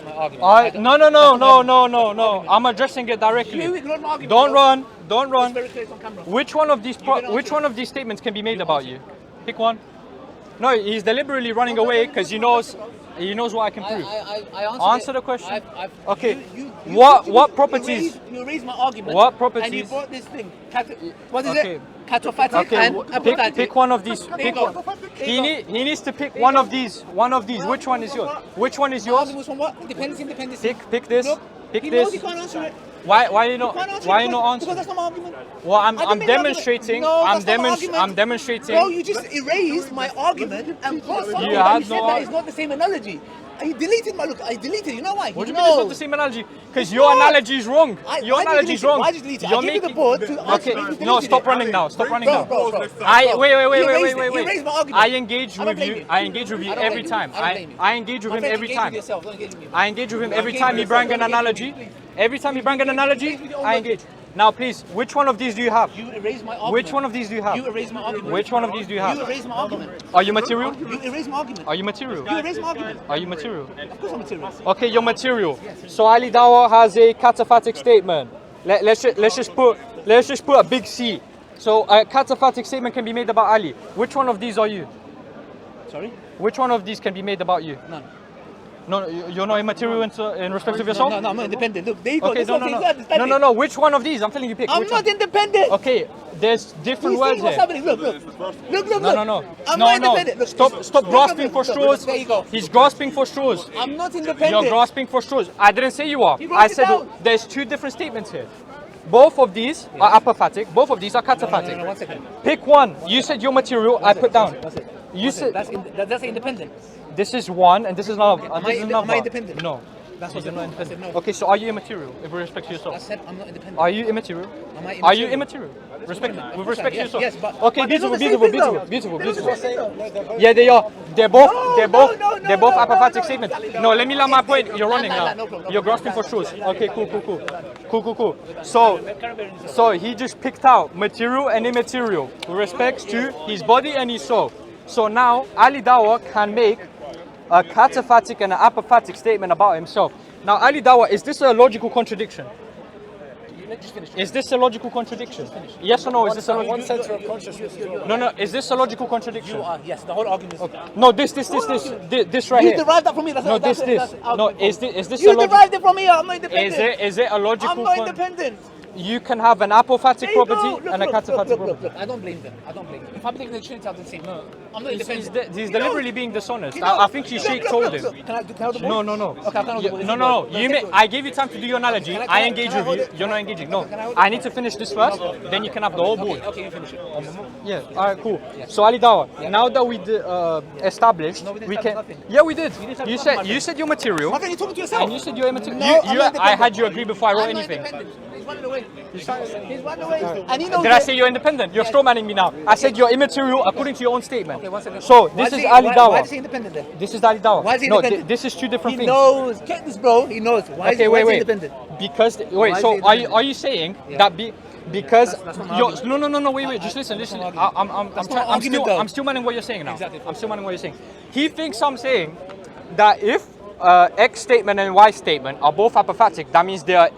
my argument. No. I'm addressing it directly. You ignored my argument. Don't run. It's very clear, it's on camera. Which one of these statements can be made about you? Pick one. No, he's deliberately running away because he knows what I can prove. I Answer the question. Okay. You What properties? You raised my argument. What And you properties? brought this thing. What is Okay. it? Cataphatic and apophatic. Pick one of these. There you go. He needs to pick one of these. Which one is yours? Which one is yours? Argument was from what? Dependency. Pick this. Look, Pick he knows this. he can't answer it. Why you not? Can't answer Why it you not because answering? that's not my argument. Well, I I'm didn't make an demonstrating. argument. No, that's not my I'm demonstrating. Bro, you just erased my argument and brought something You that had you said no that is not the same analogy. I deleted my look. I deleted. You know why? What do you mean it's not the same analogy? Because your analogy is wrong. Your analogy is wrong. Why did you delete it? You're I gave you the making. board to answer Okay, it. You no, deleted stop it. running now. Stop running now. Bro. Wait. You erased my argument. I engage I don't with blame you. you. I engage with you I don't every blame you. time. I don't blame you. I engage with My him friend, every engage with time. yourself. Don't engage with me. I engage with him every Engage time with he brings an yourself. Don't analogy. engage with me. Every time he brings an analogy, Engage with your own I logic. engage. Now, please, which one of these do you have? You erase my argument. Which one of these do you have? You erase my argument. Which one of these do you have? You erase my argument. Are you material? You erase my argument. Are you material? You erase my argument. Are you material? Of course I'm material. Okay, you're material. So Ali Dawah has a cataphatic statement. Let's just put a big C. So a cataphatic statement can be made about Ali. Which one of these are you? Sorry? Which one of these can be made about you? None. No, you're not immaterial in respect of yourself? No, I'm not independent. Look, there you go. Okay, That's no. Which one of these? I'm telling you, pick. I'm Which not one? independent. Okay, there's different words What's here. happening? Look. No. I'm not independent. Look, Stop grasping for straws. There you go. He's grasping for straws. I'm not independent. You're grasping for straws. I didn't say you are. You wrote I it said down. there's two different statements here. Both of these are apophatic. Both of these are cataphatic. No, 1 second. Pick one. You said your material. I put down. You said That's independent. this is one and this is another. Am I independent? No. That's what I said. No. Okay, so are you immaterial with respect to I yourself? said I'm not independent. Are you immaterial? Am I Are you immaterial? immaterial? Of With course I respect am. to yourself. Yes, but okay, they're not the same thing, though. beautiful. They're not the same. Yeah, they are. They're both No, apophatic no. statements. No, let me land my point. You're running No, now. no problem. You're grasping for straws. Okay, cool. So he just picked out material and immaterial with respect to his body and his soul. So now Ali Dawah can make a cataphatic and an apophatic statement about himself. Now, Ali Dawah, is this a logical contradiction? Is this a logical contradiction? Yes or no? Is this a One center of consciousness. no? Is this a logical contradiction? You are, yes, the whole argument is... No, this right You here. derived that from me. That's No, that's- this. that's- No, is this a You logical? derived it from me. I'm not independent. Is it a logical? I'm not independent. You can have an apophatic There you go. property Look, and a look, cataphatic look, property. look. I don't blame them. If I'm taking the Trinity, I'll say no. I'm not He's independent. deliberately being dishonest. You know, I think Sheikh told him. Can I hold the No. ball? Okay, I can't hold the ball. No. This is I gave you time to do your analogy. Can I I engage hold with you. it? You're not engaging. No. Can I hold it? I need to finish this first. Then you can have the whole board. Okay, you finish it. Yeah. All right. Cool. So Ali Dawah, now that we established, No, we didn't we establish can. nothing. Yeah, we did. establish You said you're material, Why can't you talk to yourself? and you said you're immaterial. No, I'm not I had independent. you agree before I wrote I'm not anything. independent. He's running away. He's running away. And he knows Did I it. say you're independent? You're strawmanning me now. I said you're immaterial according to your own statement. Okay, 1 second. So Why this is he- Ali Why Dawah. is he independent then? This is Ali Dawah. Why is he No, independent? this is two different He things. knows. Get this, bro. He knows. Why is Okay, he wait. independent? Because Why wait, is so he independent? are you saying that because That's not my you're argument. no wait, just listen. That's not my argument. That's not my argument, though. I'm still manning what you're saying now. Exactly. I'm still manning what you're saying. He thinks I'm saying that if X statement and Y statement are both apophatic, that means they are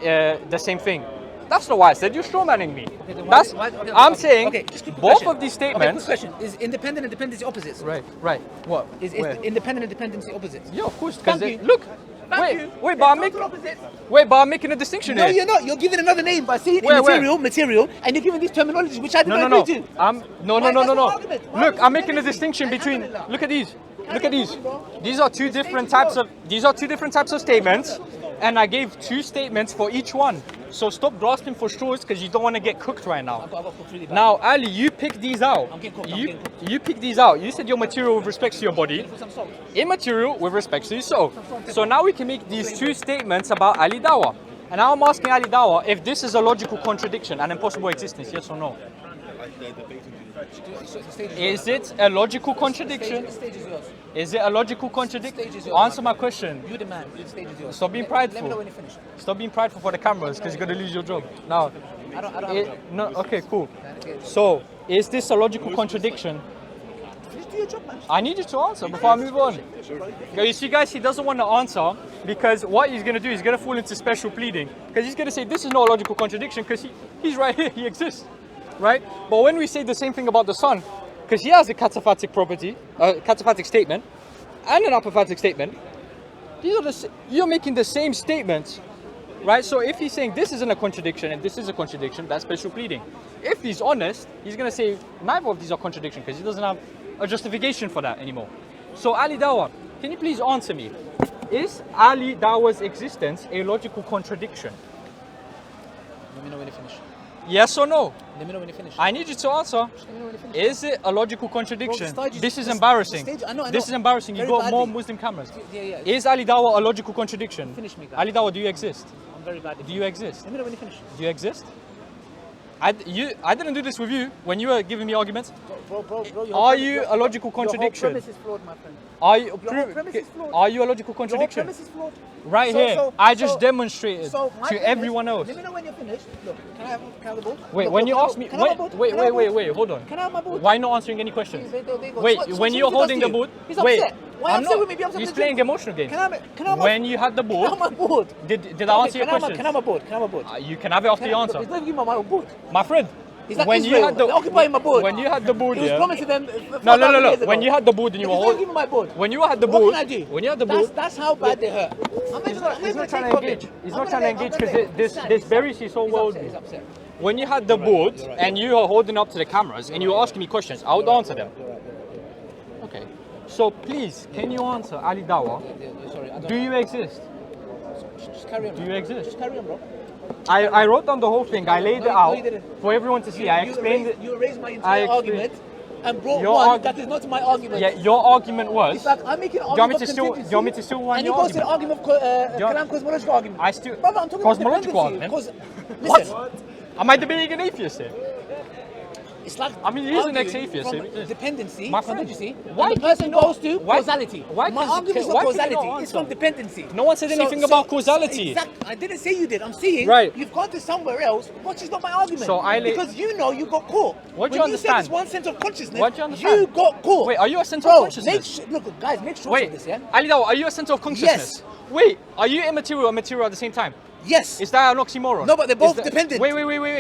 the same thing. That's not why I said you're strawmanning me. Then That's okay, I'm saying just quick both question. of these Okay, quick statements. question. Is independent and dependency opposites? Right. What? Is Where? independent and dependency opposites? Yeah, of course. Because Thank you. look. Thank you. Wait, but I'm making a distinction No, here. you're not. You're giving another name by saying Where? material, and you're giving these terminologies which I did not No. agree to. No. Why? That's my argument. Why Look, would I'm you making a make this? distinction between. Alhamdulillah. Look at these. Look at these. Bro. These are two different types of. These are two different types of statements, and I gave two statements for each one. So stop grasping for straws because you don't want to get cooked right now. I've got cooked really bad. Now, Ali, you pick these out. I'm getting cooked, You pick these out. You said you're material with respect to your body, Put some salt. immaterial with respect to your soul. So now we can make these two statements about Ali Dawah. And now I'm asking Ali Dawah if this is a logical contradiction, an impossible existence, yes or no? So the stage is Is it a logical contradiction? yours. The stage is yours. Is it a logical Stage contradiction? is yours. Answer my question. You the man. The stage is yours. Stop being Let me know prideful. when you finish. Stop being prideful for the cameras because you're going to lose your job. Now, I don't have a job. no, okay, cool. Okay. So, is this a logical contradiction? Just do your job, man. I need you to answer before I move on. You see, guys, he doesn't want to answer because what he's going to do is going to fall into special pleading. Because he's going to say this is not a logical contradiction because he's right here, he exists. Right? But when we say the same thing about the sun, because he has a cataphatic property, a cataphatic statement, and an apophatic statement, you're making the same statements. Right? So if he's saying this isn't a contradiction and this is a contradiction, that's special pleading. If he's honest, he's going to say neither of these are contradiction because he doesn't have a justification for that anymore. So Ali Dawah, can you please answer me? Is Ali Dawah's existence a logical contradiction? Let me know when you finish. Yes or no? Let me know when you finish. I need you to answer. Let me know when you finish. Is it a logical contradiction? Bro, the stage This is the embarrassing. stage- I know. This is embarrassing. You've Very got more badly. Muslim cameras. Yeah. Is Ali Dawah a logical contradiction? Finish me, guys. Ali Dawah, do you exist? I'm very bad. Do you exist? Let me know when you finish. Do you exist? I didn't do this with you when you were giving me arguments. Bro, Are you a logical contradiction? Your whole premise is flawed, my friend. Are you, Your whole premise is flawed. are you a logical Your whole contradiction? premise is flawed. Right here, I just demonstrated my to premise- everyone else. Let me know when you're finished. Look, can I have the board? Wait, Look, when look, you look, ask me, can I have my board? Can I have my board? wait, hold on. Can I have my board? Why not answering any questions? There you go. Wait, So when you're holding the board, He's wait, upset. Why I'm upset not. with me? Be upset He's with playing me. emotional games. Can I have When you had the Can I board, have my board? did I answer your questions? Can I have my board? Can I have my board? You can have it after the answer. He's not even giving me my board. My friend, He's like when Israel. you had the They're occupying my board. when you had the board, He was yeah. promising them. No. When you had the board and you were He's not holding, giving me my board. when you had the What board, can I do? when you had the board, That's how bad they hurt. he's not trying to engage. He's not trying to engage because this buries his whole world. He's upset. When you had the board and you were holding up to the cameras and you were asking me questions, I would answer them. Okay. So please, can you answer Ali Dawah? Sorry, I don't Do you exist? Just carry on. Do you exist? Just carry on, bro. I wrote down the whole thing. I laid it No, out you didn't. for everyone to see. I explained it. You raised my I entire explained- argument and brought Your one arg- that is not my argument. Yeah, your argument was. It's like I'm making an Do you want me argument to of still? Do contingency, you want me to still run and your you go to the argument? argument of you want- Kalam cosmological argument. I still- Brother, I'm talking Cosmological about dependency. argument? Because, listen, Am I debating an atheist here? it's like I mean, he is an arguing ex-atheist, from so- dependency, My friend, contingency, why and the person can you not- goes to why- causality. why My can- argument is why not can you not causality, it's answer? from dependency. No one said anything about causality. Exactly. I didn't say you did. I'm saying Right. you've gone to somewhere else, which is not my argument. So I because you know you got caught. What do when you you said understand? there's one sense of consciousness, What do you understand? you got caught. Wait, are you a sense Bro, of consciousness? look, guys, make sure Wait, of this, yeah? Ali Dawah, are you a sense of consciousness? Yes. Wait, are you immaterial and material at the same time? Yes. Is that an oxymoron? No, but they're both Is that- dependent. Wait.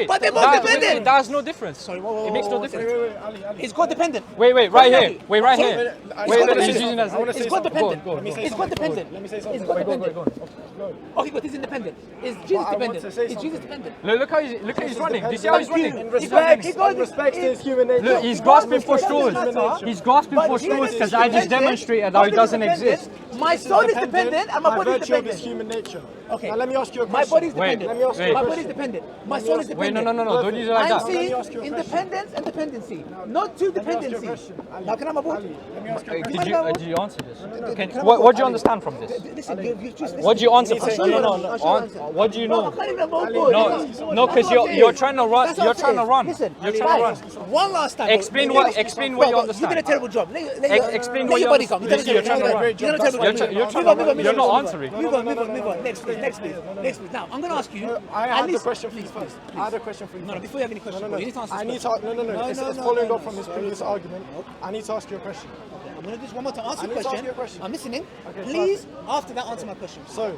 But they're both That- dependent. wait, That's no difference. Sorry, It makes no whoa, difference. Ali. It's codependent. Wait, right here. Exactly. Wait, right Sorry, here. it's Wait, codependent. he's using that. I wanna say It's something. codependent. Go on. Let me say It's something. codependent. Let me say It's something. codependent. Go. Okay, but it's independent. Is Jesus But I want dependent? to say Is Jesus something. dependent? Look how he's running. Do you see how he's Thank you. running? In He respect, goes- in respect to his human nature. Look, he's grasping for It doesn't straws. matter. He's grasping But for Jesus straws is because I just dependent. demonstrated how he God is doesn't dependent. exist. My soul is dependent and my by body is virtue of his dependent. human nature. Okay. Now let me ask you a My question. body is Wait, dependent. let me ask you a My question. body is dependent. My soul is Wait, dependent. no. Don't use it like I'm that. Let me saying ask you a question. independence and dependency, not two Let me ask you a dependency. question. Ali, Now can I have a board? Ali, let me ask you a question. Did you answer this? Can I have a What do board? you understand from this? Listen, you just What do you answer I'll from? show you No. I'll show you answer. What do you No, I know? can't even have a Ali, board. No, That's no, what because I'm you're saying. trying to run. That's what You're I'm trying to saying. run. Listen, You're trying to run. guys, one last time. Explain bro. what Bro, you bro, understand. You did a terrible job. Explain let what your you body come. understand. You're trying to run. You did a terrible job. You're trying to run. You're not answering. Move on. Next, please. Now, I'm going to ask you. I at had the least- question for you please, first. please. I had a question for you. No, first. before you have any questions, bro, you need to answer I this need to. question. No. It's following up from his previous argument. I need to ask you a question. I'm going to do this one more time. Answer I the need to ask question. you a question. I'm listening. Okay, Please, after that, answer my question. So,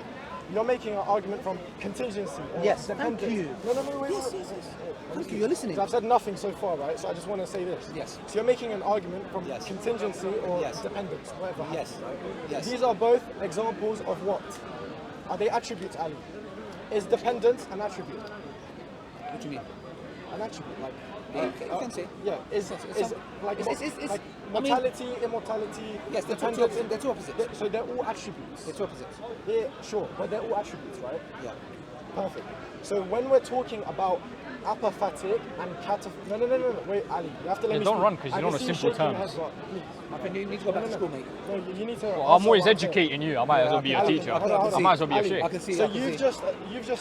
you're making an argument from contingency. Or Yes, dependence. thank you. No, wait. Yes. Thank you. You're listening. So I've said nothing so far, right? So I just want to say this. Yes. So you're making an argument from Yes. contingency or Yes. dependence, whatever. Yes. happens, right? Yes. These are both examples of what? Are they attributes, Ali? Is dependence an attribute? What do you mean? An attribute, like. You can say. Yeah. Is It's- like it's- like I mean- mortality, immortality, Yes, they're dependence. two opposites. So they're all attributes. They're two opposites. Yeah, sure, but they're all attributes, right? Yeah. Perfect. So when we're talking about apophatic and cataphatic, no, wait, Ali, you have to let Yeah, me don't speak. run 'cause you I don't can know see you simple shaking your terms. head, but please. My friend, you need to go back to school, mate. No, you need to. I'm answer always what saying. educating you. I might as well be a Ali, teacher. hold on, I might as well be a Ali, sheikh. I can see. So I can you've see. just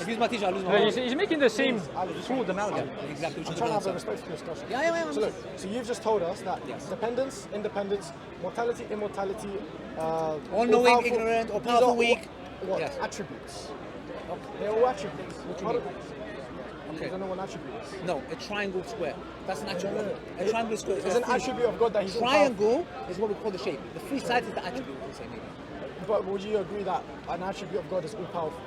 If he's my teacher, I lose my Yeah, mind. he's making the same Ali, fraud analogy. Exactly. I'm trying to have a respectful discussion. Yeah. So look, so you've just told us that Yes. dependence, independence, mortality, immortality, All-knowing, all-powerful, ignorant, or these powerful, are all- weak. What? Yes. Attributes. They're all attributes. What do you How mean? You Okay. don't know what an attribute is. No, a triangle square. That's an attribute. No. A triangle square. It's an attribute of God that He's all powerful. Triangle is what we call the shape. The three sides is the attribute. We'll say maybe. But would you agree that an attribute of God is all powerful?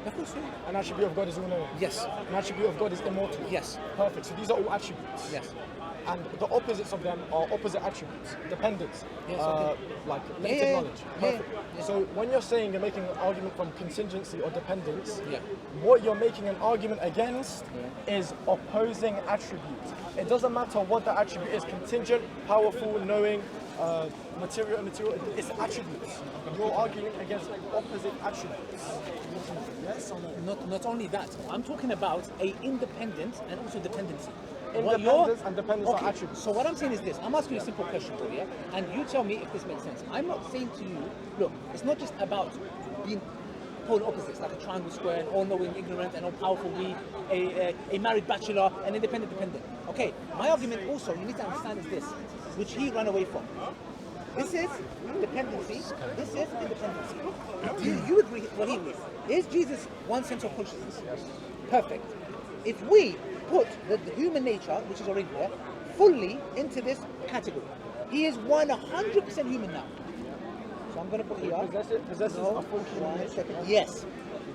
Of course, yeah. An attribute of God is all knowing? Yes. An attribute of God is immortal? Yes. Perfect. So these are all attributes. Yes. And the opposites of them are opposite attributes. Dependence, Yes, okay. like limited yeah. knowledge. Yeah, Perfect. yeah. So when you're saying you're making an argument from contingency or dependence, Yeah. what you're making an argument against is opposing attributes. It doesn't matter what the attribute is, contingent, powerful, knowing, material, it's attributes. You're arguing against opposite attributes. Yes or no? Not only that, I'm talking about a independence and also dependency. Independence and dependence are Okay, attributes. so what I'm saying is this. I'm asking you a simple question, bro, yeah? And you tell me if this makes sense. I'm not saying to you, look, it's not just about being polar opposites, like a triangle square, an all-knowing ignorant, an all-powerful we, a married bachelor, an independent dependent. Okay, my argument also, you need to understand is this, which he ran away from. This is dependency, this is independency. You agree what he agrees. Is Jesus one sense of consciousness? Yes. Perfect. If we put the human nature, which is already there, fully into this category, he is 100% human now. So I'm going to put here. Possesses a full human nature. Yes.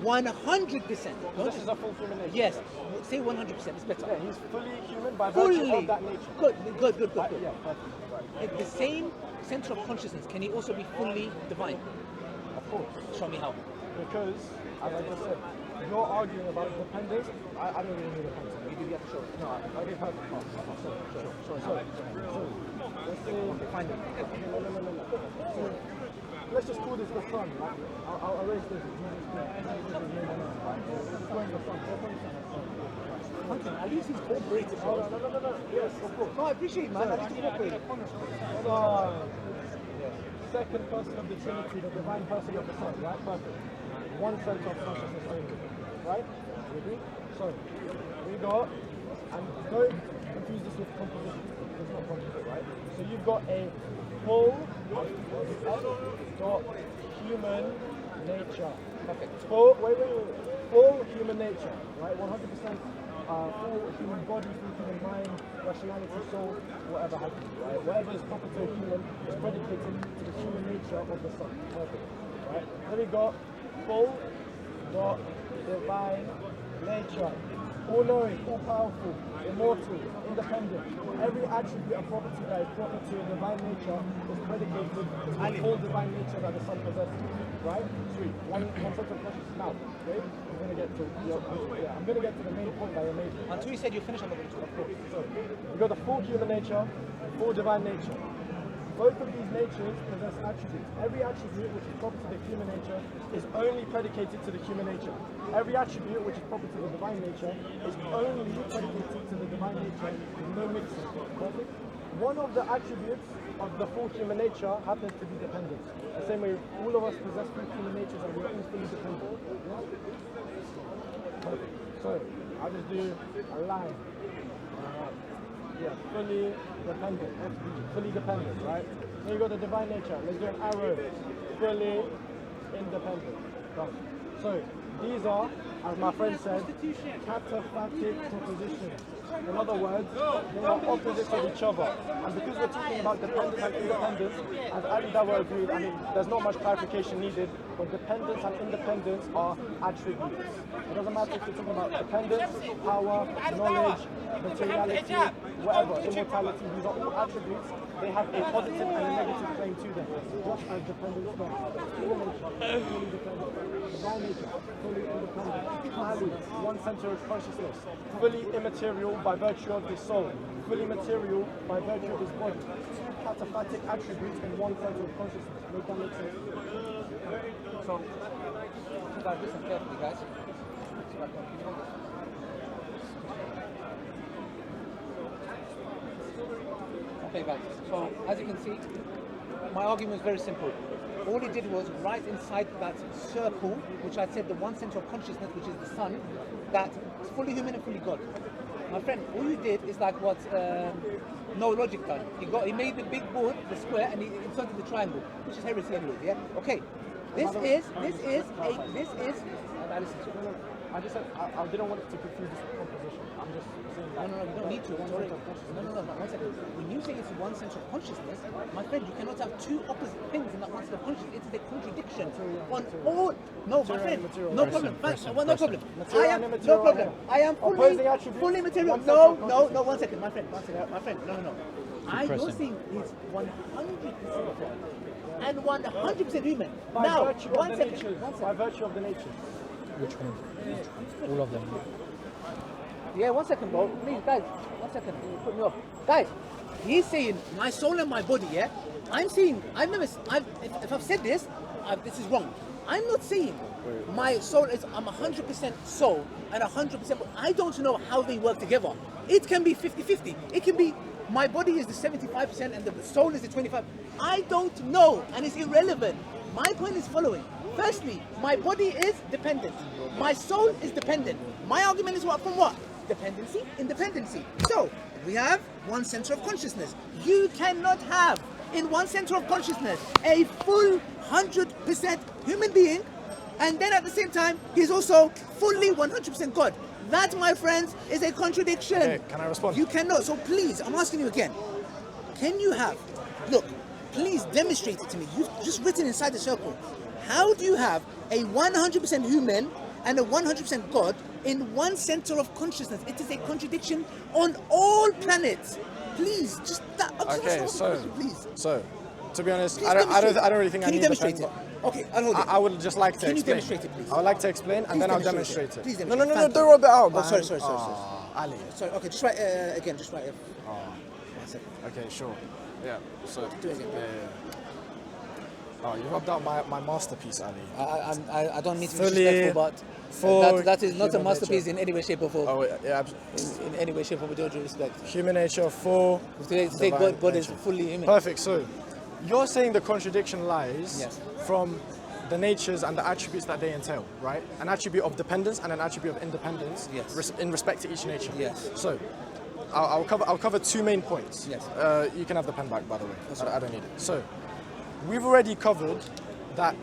100%. Possesses a full human nature. Yes. Say 100%. It's better. Yeah, he's fully human by virtue of that nature. Good. Yeah, perfect. Right. The same center of consciousness, can he also be fully divine? Of course. Show me how. Because, as I just said, you're arguing about dependence. I don't really need a pencil. You have to show it. No, okay, perfect. Sorry. Let's say, Find it. no. So, let's just call this the sun, right? I'll erase this. At least he's cooperating. No. Yes, of course. No, I appreciate it, man. I need to cooperate. Second person of the Trinity, the divine person of the Son, right? Perfect. One center of consciousness only, right? You agree? So, we got, and don't confuse this with composition. It's not composite, right? So you've got a full dot human nature. Perfect. Full human nature, right? 100%. Full human body, full human mind, rationality, soul, whatever happens, right? Whatever is proper to a human is predicated to the human nature of the Son. Perfect. Right? Then we got full dot divine nature. All knowing, all powerful, immortal, independent. Every attribute and property that is proper to a divine nature is predicated to the full divine nature that the Son possesses. Right? Sweet. One set of questions now. Okay? I'm gonna get to the main point that you're making. Until you said you finished on the book. Of course. So we've got the full human nature, full divine nature. Both of these natures possess attributes. Every attribute which is proper to the human nature is only predicated to the human nature. Every attribute which is proper to the divine nature is only predicated to the divine nature with no mixing. Perfect? One of the attributes of the full human nature happens to be dependence. The same way all of us possess full human natures and we're all fully dependent. Perfect. So I'll just do a line. Fully dependent. Fully dependent, right? Then you got the divine nature. Let's do an arrow. Fully independent. Done. So these are, as my friend said, cataphatic propositions. In other words, they are opposites of each other. And because we're talking about dependence and independence, as Ali Dawah agreed, I mean, there's not much clarification needed, but dependence and independence are attributes. It doesn't matter if you're talking about dependence, power, knowledge, materiality, whatever, immortality, these are all attributes. They have a positive and a negative claim to them. Just as dependence does. Human nature, fully dependent. Divine nature, fully independent. Ali, one center of consciousness, fully immaterial by virtue of his soul, fully material by virtue of his body. Two cataphatic attributes in one center of consciousness. Make that make sense? So, listen carefully, guys. Okay, guys. So, as you can see, my argument was very simple. All he did was right inside that circle, which I said the one center of consciousness, which is the Son, that is fully human and fully God. My friend, all you did is like what GodLogic done. He made the big board, the square, and he inserted the triangle, which is heresy anyway. Yeah. Okay. This is. I just said I didn't want to confuse this with composition. I'm just saying that. No, you don't need to. No, 1 second. When you say it's one sense of consciousness, my friend, you cannot have two opposite things in that one sense of consciousness. It's a contradiction on all. No, my friend. No problem. No problem. No problem. I am fully material. No. 1 second, my friend. No. You're saying it's 100% God and 100% human. Now, 1 second. By virtue of the natures. Which one? All of them. Yeah, 1 second, bro. Please, guys, 1 second. You put me off. Guys, he's saying my soul and my body, yeah? I'm saying, if I've said this, this is wrong. I'm not saying my soul is, I'm 100% soul and 100%, I don't know how they work together. It can be 50-50. It can be, my body is the 75% and the soul is the 25%. I don't know, and it's irrelevant. My point is following. Firstly, my body is dependent. My soul is dependent. My argument is what from what? Dependency, independency. So we have one center of consciousness. You cannot have in one center of consciousness a full 100% human being, and then at the same time he's also fully 100% God. That, my friends, is a contradiction. Okay, can I respond? You cannot. So please, I'm asking you again. Can you have? Look, please demonstrate it to me. You've just written inside the circle. How do you have a 100% human and a 100% God in one center of consciousness? It is a contradiction on all planets. Please, just that. Okay, please. So, to be honest, Please I don't really think Can I you need demonstrate the it? pen, Okay, I'll hold it. I would just like to Can you explain. demonstrate it, please? I would like to explain, and Please then I'll demonstrate demonstrate it. Please No, demonstrate. Thank don't you. rub it out, man. Sorry. Ali. Sorry, okay, just write again, just write it. Oh, One second. okay, sure. Yeah, so. Do it again. Oh, you rubbed out my masterpiece, Ali. I don't mean to be Fully disrespectful, for but that is not a human masterpiece nature. in any way, shape, or form. Oh, yeah, In any way, shape, or form, with all due respect. human nature for To say divine God is nature. fully human. Perfect. So, you're saying the contradiction lies Yes. from the natures and the attributes that they entail, right? An attribute of dependence and an attribute of independence, Yes. in respect to each nature. Yes. So, I'll cover two main points. Yes. You can have the pen back, by the way. That's I don't need it. So, we've already covered that.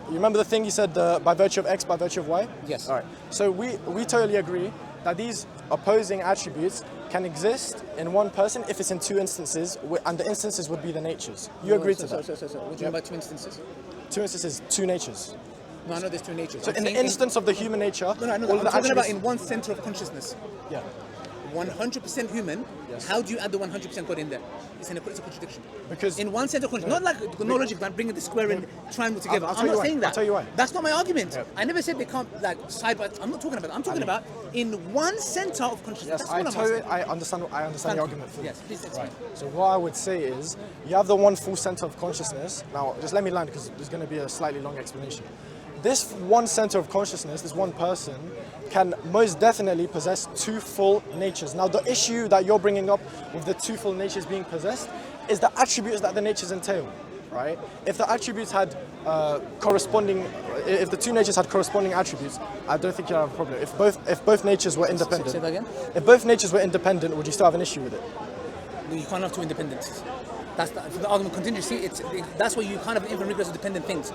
You remember the thing you said, by virtue of X, by virtue of Y? Yes. All right. So we totally agree that these opposing attributes can exist in one person if it's in two instances, and the instances would be the natures. You agree to that? So. What do you mean by two instances? Two instances, two natures. No, I know there's two natures. So I'm in the saying instance of the human nature, No, I know all that. the I'm talking about attributes- in one center of consciousness. Yeah. 100% human. Yes. How do you add the 100% God in there? It's a contradiction. Because in one center of consciousness, not like GodLogic, but bringing the square and triangle together. I'll tell I'm you not why. saying that. I'll tell you why. That's not my argument. Yeah. I never said they can't like side by. I'm not talking about that. I'm talking about in one center of consciousness. yes, That's what I'm asking. I understand Thank the you. argument fully. Yes, please explain. So what I would say is, you have the one full center of consciousness. Now, just let me land because there's going to be a slightly long explanation. This one center of consciousness, this one person, can most definitely possess two full natures. Now, the issue that you're bringing up with the two full natures being possessed is the attributes that the natures entail, right? If the attributes had if the two natures had corresponding attributes, I don't think you'd have a problem. If both natures were independent, Say that again? if both natures were independent, would you still have an issue with it? No, you can't have two independencies. That's the argument contingency. That's where you can't have even regress of dependent things.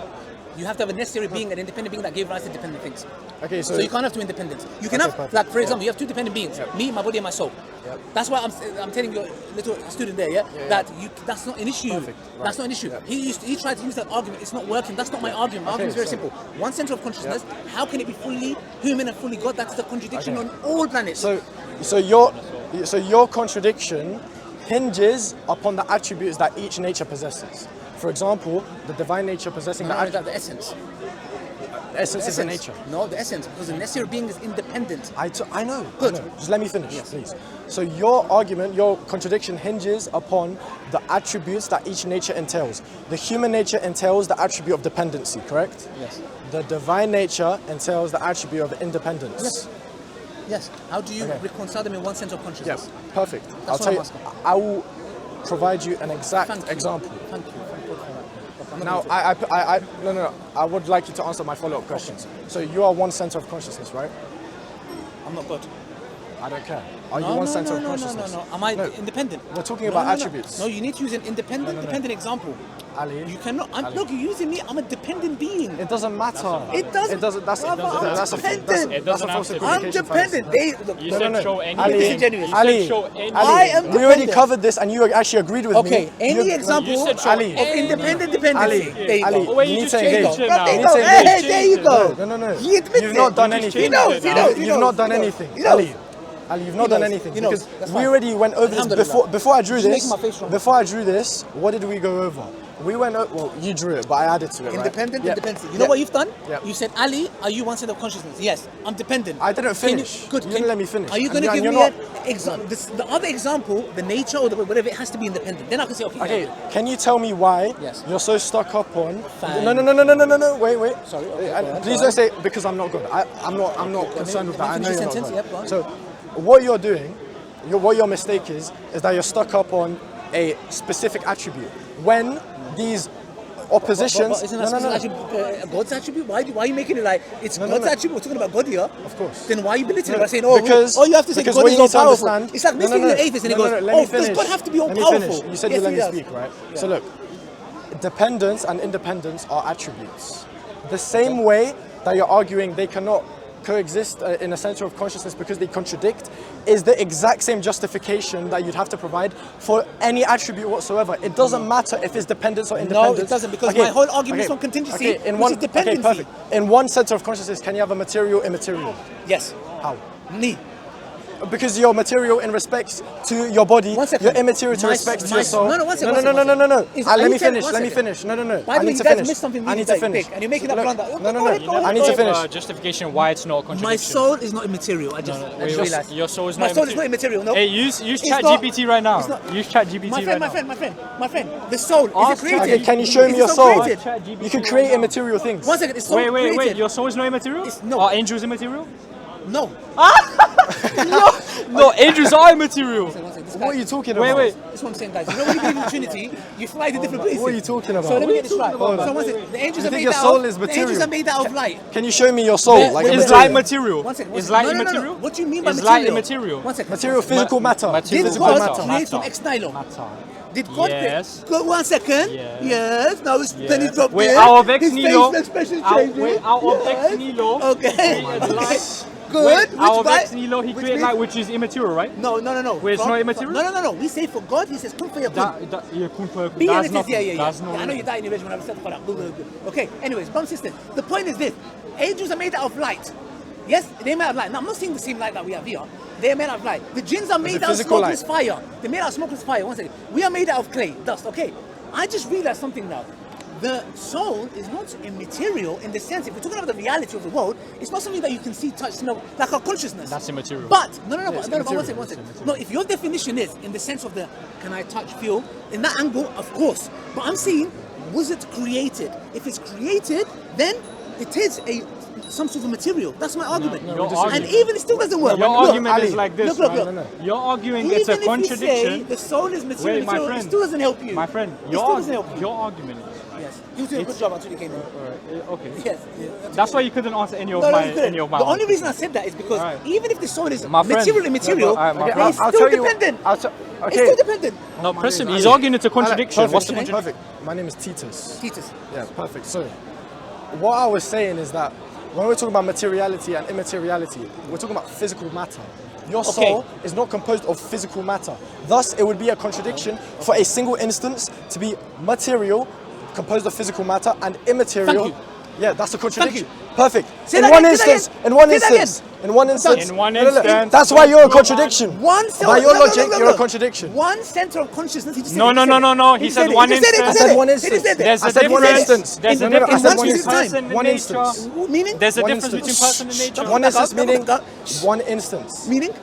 You have to have a necessary being, an independent being that gave rise to dependent things. Okay, So you can't have two independents. You can Okay, have, perfect. like for example, you have two dependent beings, me, my body, and my soul. Yep. That's why I'm telling your little student there, that that's not an issue. Perfect, right. That's not an issue. Yep. He tried to use that argument. It's not working. That's not my argument. My argument is very so- simple. One center of consciousness. How can it be fully human and fully God? That is a contradiction on all planets. So your contradiction hinges upon the attributes that each nature possesses. For example, the divine nature possessing no, the the essence. essence is the nature. No, the essence, because the necessary being is independent. I know. Good. I know. Just let me finish, please. So your argument, your contradiction hinges upon the attributes that each nature entails. The human nature entails the attribute of dependency, correct? Yes. The divine nature entails the attribute of independence. Yes. Yes. How do you reconcile them in one sense of consciousness? Yes. Perfect. That's I'll what tell I'm you. asking. I will provide you an exact Thank you. example. Thank you. Thank you for that. I'm not Now, gonna no. I would like you to answer my follow-up questions. So you are one center of consciousness, right? I'm not God. I don't care. Are you one center of consciousness? No. Am I independent? We're talking about attributes. No, you need to use an independent, dependent example. Ali. You cannot. Ali. Look, you're using me. I'm a dependent being. It doesn't matter. It doesn't. It doesn't. That's Brother, I'm that's a dependent. It that's a doesn't false have to be. I'm communication dependent. fallacy. Look, You No, said no. show any. Ali, disingenuous. You Ali, said show any. I am we already dependent. covered this, and you actually agreed with Okay, me. any You- example You said show Ali. of any. independent dependency? Ali, There you Ali, go. Oh, wait, you you need just to engage. changed it There now. you You go. need to Hey, engage. there you go. No. He admits You've it. not done You just anything. changed it now. You've not done anything. Ali, you've not done anything. He knows. Because That's we fine. already went over this Alhamdulillah. before I drew You're this. making my face wrong. Before I drew this, what did we go over? We went over, well, you drew it, but I added to it, right? Independent, Yeah. independent. You Yeah. know what you've done? Yeah. You said, Ali, are you one set of consciousness? Yes, I'm dependent. I didn't Can finish. Good. You didn't let me finish. Are you And going to you're give me not- an example? The other example, the nature or whatever, it has to be independent. Then I can say, okay. Okay, can you tell me why Yes. you're so stuck up on? Fine. No. Wait. Sorry, okay, And go ahead, please go don't say because I'm not good. I'm not Okay, concerned with let that. I me know finish you're the not sentence. good. Yep, go on. So, what you're doing, what your mistake is that you're stuck up on a specific attribute when these oppositions. But isn't that God's attribute? Why are you making it like it's God's attribute? We're talking about God here. Of course. Then why are you belittling it by saying, because you have to say God what is you all need to powerful? understand- It's like me speaking to an atheist and he goes, does God have to be all powerful? You said Yes, you let he me does. speak, right? So look, dependence and independence are attributes. The same way that you're arguing they cannot coexist in a center of consciousness because they contradict is the exact same justification that you'd have to provide for any attribute whatsoever. It doesn't matter if it's dependence or independence. No, it doesn't, because my whole argument is on contingency, which is dependency. Okay, perfect. In one center of consciousness, can you have a material, immaterial? Yes. How? Me. Because you're material in respect to your body, you're immaterial to respect to your soul. No, one second. No. Let me finish. By the way, I need you to guys finish. missed something I really need to finish. big, and you're making that blunder. No. I need to finish. Justification why it's not a contradiction. My soul is not immaterial. I just realized. Your soul is My not soul is not immaterial, no? Hey, use It's ChatGPT right now. it's not- Use ChatGPT My right friend, now. my friend. The soul, is Ask it created? Okay, can you show me Is your the soul? created? You can create immaterial things. One second, it's soul Wait. created. Your soul is not immaterial? No. Are angels immaterial? No. No, angels are immaterial. What are you talking about? Wait. That's what I'm saying, guys. You know when you believe in the Trinity, you fly to different places. What are you talking about? So let me get this right. Hold on. So one second, the angels You are think made your out soul of is the angels material? are made out of light. Can you show me your soul? Like a Is material? light material? One second. Is light No. immaterial? What do you mean by Is material? light immaterial? One second. Material, physical matter. material. Did Physical God matter. create from ex nihilo? Did God Yes. create? Go 1 second. Yes. Yes. Now it's then he dropped Wait, there. out of ex His nihilo. facial expression changes. Out of ex nihilo. Okay. Light. Good. Wait, out of Which ex nihilo, he which created means- light, which is immaterial, right? No. Wait, it's not immaterial? No. We say for God, he says, kun fayakun. Be That's and it not. is, yeah. That's not. I know you died in your when I said Quran. Okay, anyways, brothers and sisters, the point is this. Angels are made out of light. Yes, they're made out of light. Now, I'm not saying the same light that we have here. They're made out of light. The jinns are made out of physical smokeless fire. They're made out of smokeless fire. One second. We are made out of clay, dust. Okay. I just realized something now. The soul is not immaterial in the sense, if we're talking about the reality of the world, it's not something that you can see, touch, smell, like our consciousness. That's immaterial. But, no, it's one immaterial. second. No, if your definition is in the sense of the, can I touch, feel, in that angle, of course. But I'm saying, was it created? If it's created, then it is some sort of material. That's my argument. And even it still doesn't work. Your Look, argument Ali, is like this. Look. right? You're arguing Even it's a if you say contradiction. the soul is material, Wait, my it friend. still doesn't help you. My friend, It still doesn't help you. your argument is. Yes. He was doing a good job until he came in. Okay. Yes. That's why you couldn't answer any of No, my you couldn't. any of my. The only answers. reason I said that is because Alright. even if the soul is My friend. material immaterial, Yeah, but, my it's friend. still dependent. It's still dependent. No, Preston, he's arguing it's a contradiction. What's the Perfect. contradiction? Perfect. My name is Titus. Titus. Yeah, perfect. So, what I was saying is that when we're talking about materiality and immateriality, we're talking about physical matter. Your soul is not composed of physical matter. Thus, it would be a contradiction for a single instance to be material, composed of physical matter, and immaterial. Thank you. Yeah, that's a contradiction. Thank Perfect. Say In that one again, say that instance. again. In one Say that instance. again. In one instance. In one No, no, no. instance. That's why you're a contradiction. One By your logic, you're a contradiction. One center of consciousness. He just No, said it, no, he no, said no, it. he said one He just instance. I He said just one He just instance. said it. There's I a said one difference. instance. There's a No, no, no, I difference said one between instance. person and One nature. instance. Meaning? There's a One difference between instance. person and nature. One instance meaning Shh. one instance. Meaning?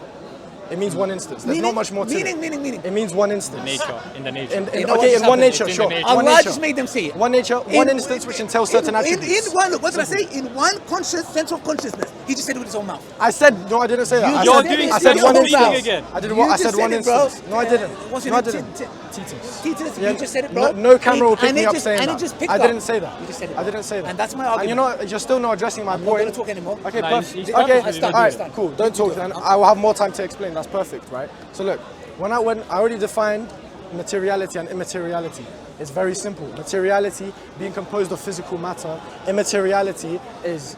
It means one instance. There's not much more to it. Meaning. It means one instance. Nature, in the nature. You know what Okay, just in one happened? nature, It's in the sure. nature. One Allah nature. just made them say it. One nature, one instance which entails certain attributes. In one, what did I say? In one conscious center of consciousness. He just said it with his own mouth. I said no, I didn't say that. You're I doing- said, I said you're one speaking instance. again. I did You what? I just said one it, bro. instance. No, I didn't. What's your No, I name? didn't. Titus, Yeah, you just said it, bro. No camera will pick And me it up just- saying and that. it just picked I up. didn't say that. You just said it, I bro. didn't say that. And that's my And argument. you're still not addressing my I'm not point. going to talk anymore. Okay, Nah, perfect. he's Okay, done. He's all done. right, cool. Don't talk then. I will have more time to explain. That's perfect, right? So look, when I already defined materiality and immateriality. It's very simple. Materiality being composed of physical matter. Immateriality is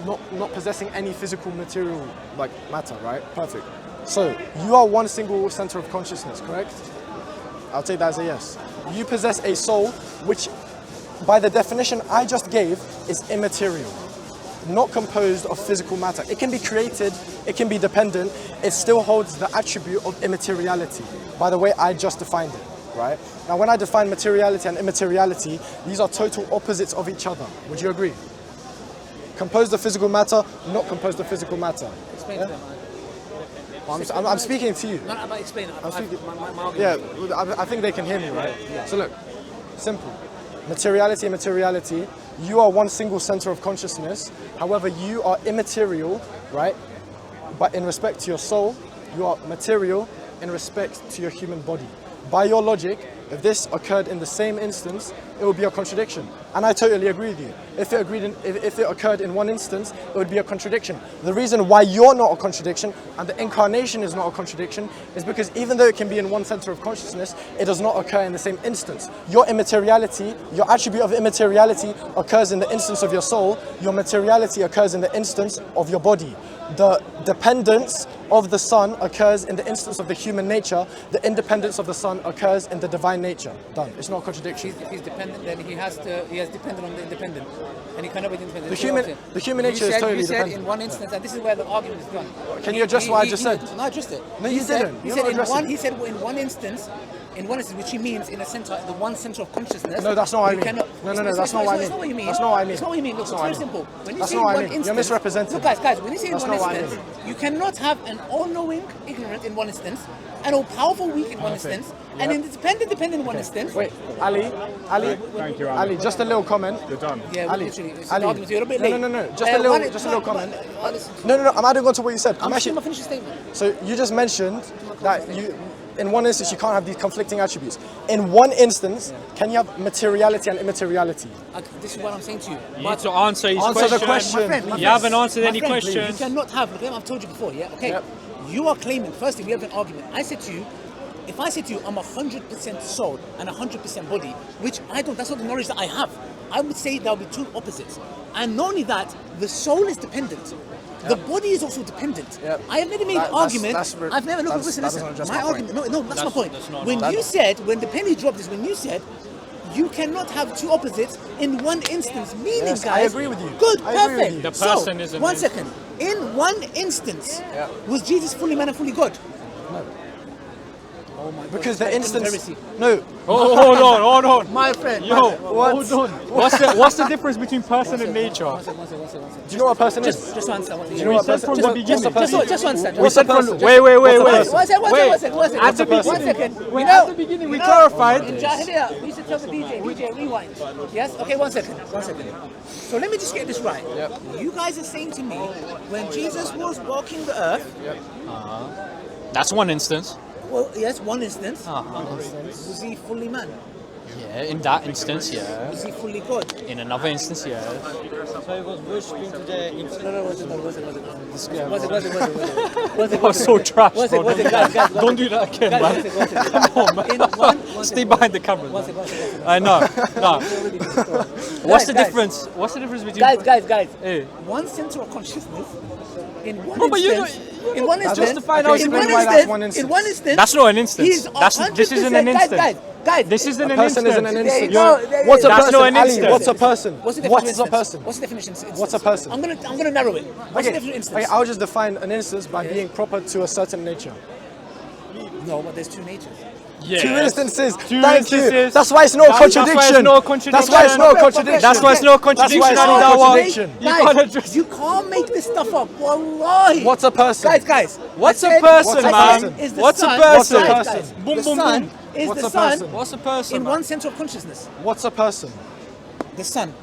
not possessing any physical material like matter, right? Perfect. So you are one single center of consciousness, correct? I'll take that as a yes. You possess a soul which, by the definition I just gave, is immaterial, not composed of physical matter. It can be created, it can be dependent, it still holds the attribute of immateriality. By the way, I just defined it, right? Now when I define materiality and immateriality, these are total opposites of each other. Would you agree? Composed of physical matter, not composed of physical matter. Explain to them, man. Well, I'm speaking to you. No, I'm not explaining. I'm speaking. My argument. Yeah, I think they can hear me, right? So look, simple. Materiality and materiality, you are one single center of consciousness. However, you are immaterial, right? But in respect to your soul, you are material in respect to your human body. By your logic, If this occurred in the same instance, it would be a contradiction. And I totally agree with you. If it occurred in one instance, it would be a contradiction. The reason why you're not a contradiction and the incarnation is not a contradiction is because even though it can be in one center of consciousness, it does not occur in the same instance. Your immateriality, your attribute of immateriality occurs in the instance of your soul. Your materiality occurs in the instance of your body. The dependence of the Son occurs in the instance of the human nature. The independence of the Son occurs in the divine nature. Done. It's not a contradiction. If he's dependent, then he has dependent on the independent, and he cannot be independent. The human nature is totally you said dependent. in one instance, and this is where the argument is done. Can you address what I just said? No, I addressed it. No, you didn't. He said in one instance, which he means in a center, the one center of consciousness. No, that's not what I mean. Cannot, no, that's not what I mean. That's not what you mean. That's not what I mean. That's not what you mean. Look, it's very simple. When you That's say not in what I one mean. instance, You're misrepresenting. Look, guys, when you say in That's one not what I instance, mean. you cannot have an all-knowing ignorant in one instance, an all-powerful weak in one instance, and an independent dependent in one instance. Wait, Ali, Thank you, Ali. just a little comment. You're done. Yeah, Ali, literally, it's Ali. an argument. You're a bit late. No. Just a little comment. No, I'm adding on to what you said. I'm actually finish the statement. So you just mentioned that in one instance you can't have these conflicting attributes. In one instance, can you have materiality and immateriality? This is what I'm saying to you. You need to answer his Answer the question. question. You haven't answered any friend, questions. You cannot have. Look, I've told you before. Yeah. Okay. Yep. You are claiming. Firstly, we have an argument. I said to you, if I said to you, I'm 100% soul and 100% body, which I don't. That's not the knowledge that I have. I would say there will be two opposites. And not only that, the soul is dependent. The body is also dependent. Yep. I have never made an argument. I've never looked. Listen. My argument. No, that's my point. that's not- When you said, when the penny dropped, is when you said, you cannot have two opposites in one instance. Meaning, Yes, guys. I agree with you. Good, I agree with perfect. you. The person is an One instance. second. In one instance, Yeah. was Jesus fully man and fully God? No. Oh my God. Because the that's instance. heresy. No. Oh, hold on. My friend. Yo, hold on. What's the difference between person and nature? One second. Do you know what a person is? Just one second. Do you know what a said person from is? the beginning. Just one second. What's a person? Wait. One second. At the One beginning, second. at the beginning, we clarified In this. Jahiliyyah, we used to tell the DJ, rewind. Yes? Okay, one second. So let me just get this right. Yep. You guys are saying to me, when Jesus was walking the earth, That's one instance. well, yes, one instance, was he fully man? Yeah, in that instance, yeah. Was he fully God? In another instance, yeah. So he was worshipping to the No, wasn't. That was so trash, bro. Guys, Don't do that again, man. Come on, man. Stay behind the camera. One second. I know. No. What's the Guys. difference? What's the difference between? Guys. Hey. One center of consciousness. In one No, but you instance. In one instance. just to find out in explain why that's one instance. In one instance. That's not an instance. He's This isn't an 100%. instance. Guys. This isn't A an person instance. isn't an There you instance. go, there you What's a go. That's person? not an Ali, instance. what's a person? What's the What's definition a of person? instance? What's the definition of instance? What's a person? I'm gonna narrow it. What's the definition of instance? Okay, I'll just define an instance by being proper to a certain nature. No, but there's two natures. Yeah. Two instances. Two Thank you. instances. That's why it's no contradiction. That's why it's no contradiction. That's why it's no contradiction. That's why it's no Ali Dawah. contradiction. You can't Guys, address. you can't make this stuff up. Wallahi. What's a person? Guys. What's I a said- person, I man? said is the What's a sun- person? Guys, Boom, the boom, sun boom. is What's the a sun person? What's a person? in man? one center of consciousness. What's a person? The sun.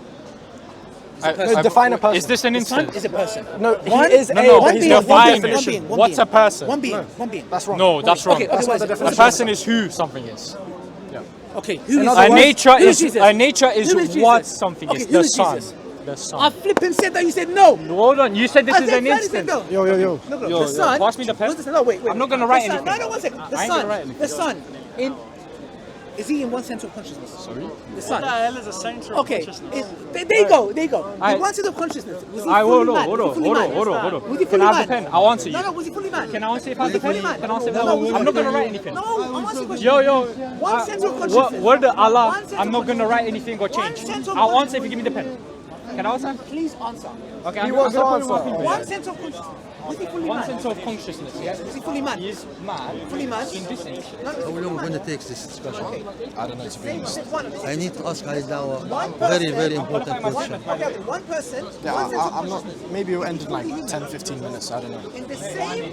No, define a person. Is this an The sun instance? is a person. No, One- he is No, a. no, but One he's being, not one by being, definition. one being, one What's being. a person? One being, No. one being. That's wrong. No, that's wrong. Okay, That's not one the second. A definition. person is who something is. Okay, who is In other A words, nature who is Jesus? a nature is Who is what Jesus? something Okay, is. who The is sun. Jesus? The I sun. flipping said that. You said no. Hold on. You said this I is said an that, you said instance. no. Yo. The sun. Pass me the pen. What's the- No, wait. I'm not gonna write The sun- anything. No, one second. The I ain't sun. gonna write anything. The sun. Is he in one center of consciousness? Sorry? The sun. hell is a center Okay. There you go. In one center of consciousness. Was he fully man? Hold Was he fully man? on. Was he fully Can I have the man? pen? I'll answer you. No, was he fully man? Can I answer if I Was have he the fully pen? man? Can I answer? No, was he I'm not fully gonna man? write anything. No, I'm asking a question. Yo. One center of consciousness. Word of Allah. One center I'm of not gonna write consciousness. anything or One change. center of I'll answer if consciousness. you give me the pen. Can I answer? Please answer. Okay. He I'm wants to gonna put answer. my finger. One center of consciousness. Was he fully One man? center of consciousness. Yes. Was he fully man? He is mad. Fully man? In this instance. No, was he How fully long man? gonna take this discussion? I don't know, to be honest. I need to ask Ali Dawah One very, person- very important One, question. okay, one person, Yeah, one center of I'm not. consciousness. Maybe it'll end in like 10, 15 minutes. I don't know. In the same,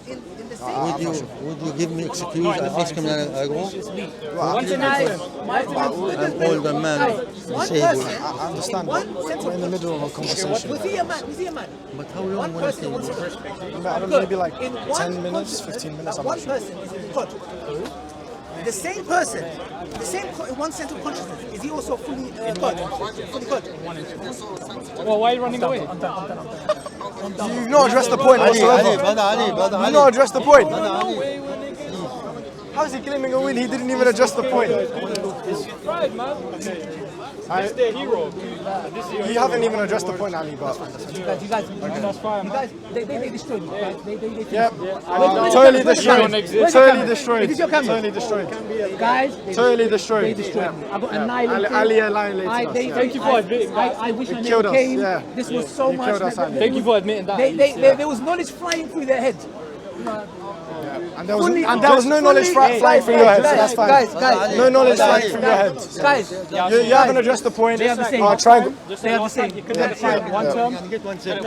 in the same. Would you give me excuse? I ask him and I go. What's the difference? I'm older man, One disabled. person. I understand. One But center we're in the of middle of a conversation. Was he a man? Was he a man? But how long One will it person, take? one center. I don't know, maybe like In one 10 minutes, consciousness, 15 minutes. I'm One not sure. person is in God. the same person, the same one center of consciousness, is he also fully God? Fully God? Well, why are you running away? You've not addressed the point Ali, whatsoever. brother Ali, brother You've Ali. not addressed the point. How is he claiming a win? He didn't even address the point. Right, man. It's their hero. You haven't even addressed the point, Ali. But You guys, That's fine, man. they destroyed you. Guys. They yeah, Where's totally the camera? destroyed. Where's the Totally camera? destroyed. Is this your camera? Totally destroyed. Guys, Totally destroyed. they destroyed me. I got annihilated. Ali annihilated us. Thank you for admitting that. I wish I killed never us, came. yeah. This was so You much. killed us, Ali. Thank you for admitting that. There was knowledge flying through their head. And there was no knowledge flying through your head, so that's fine. Guys, No knowledge flying through your head. guys, You haven't addressed the point. they have the same. Triangle. They have the same. You can one term. Get one second.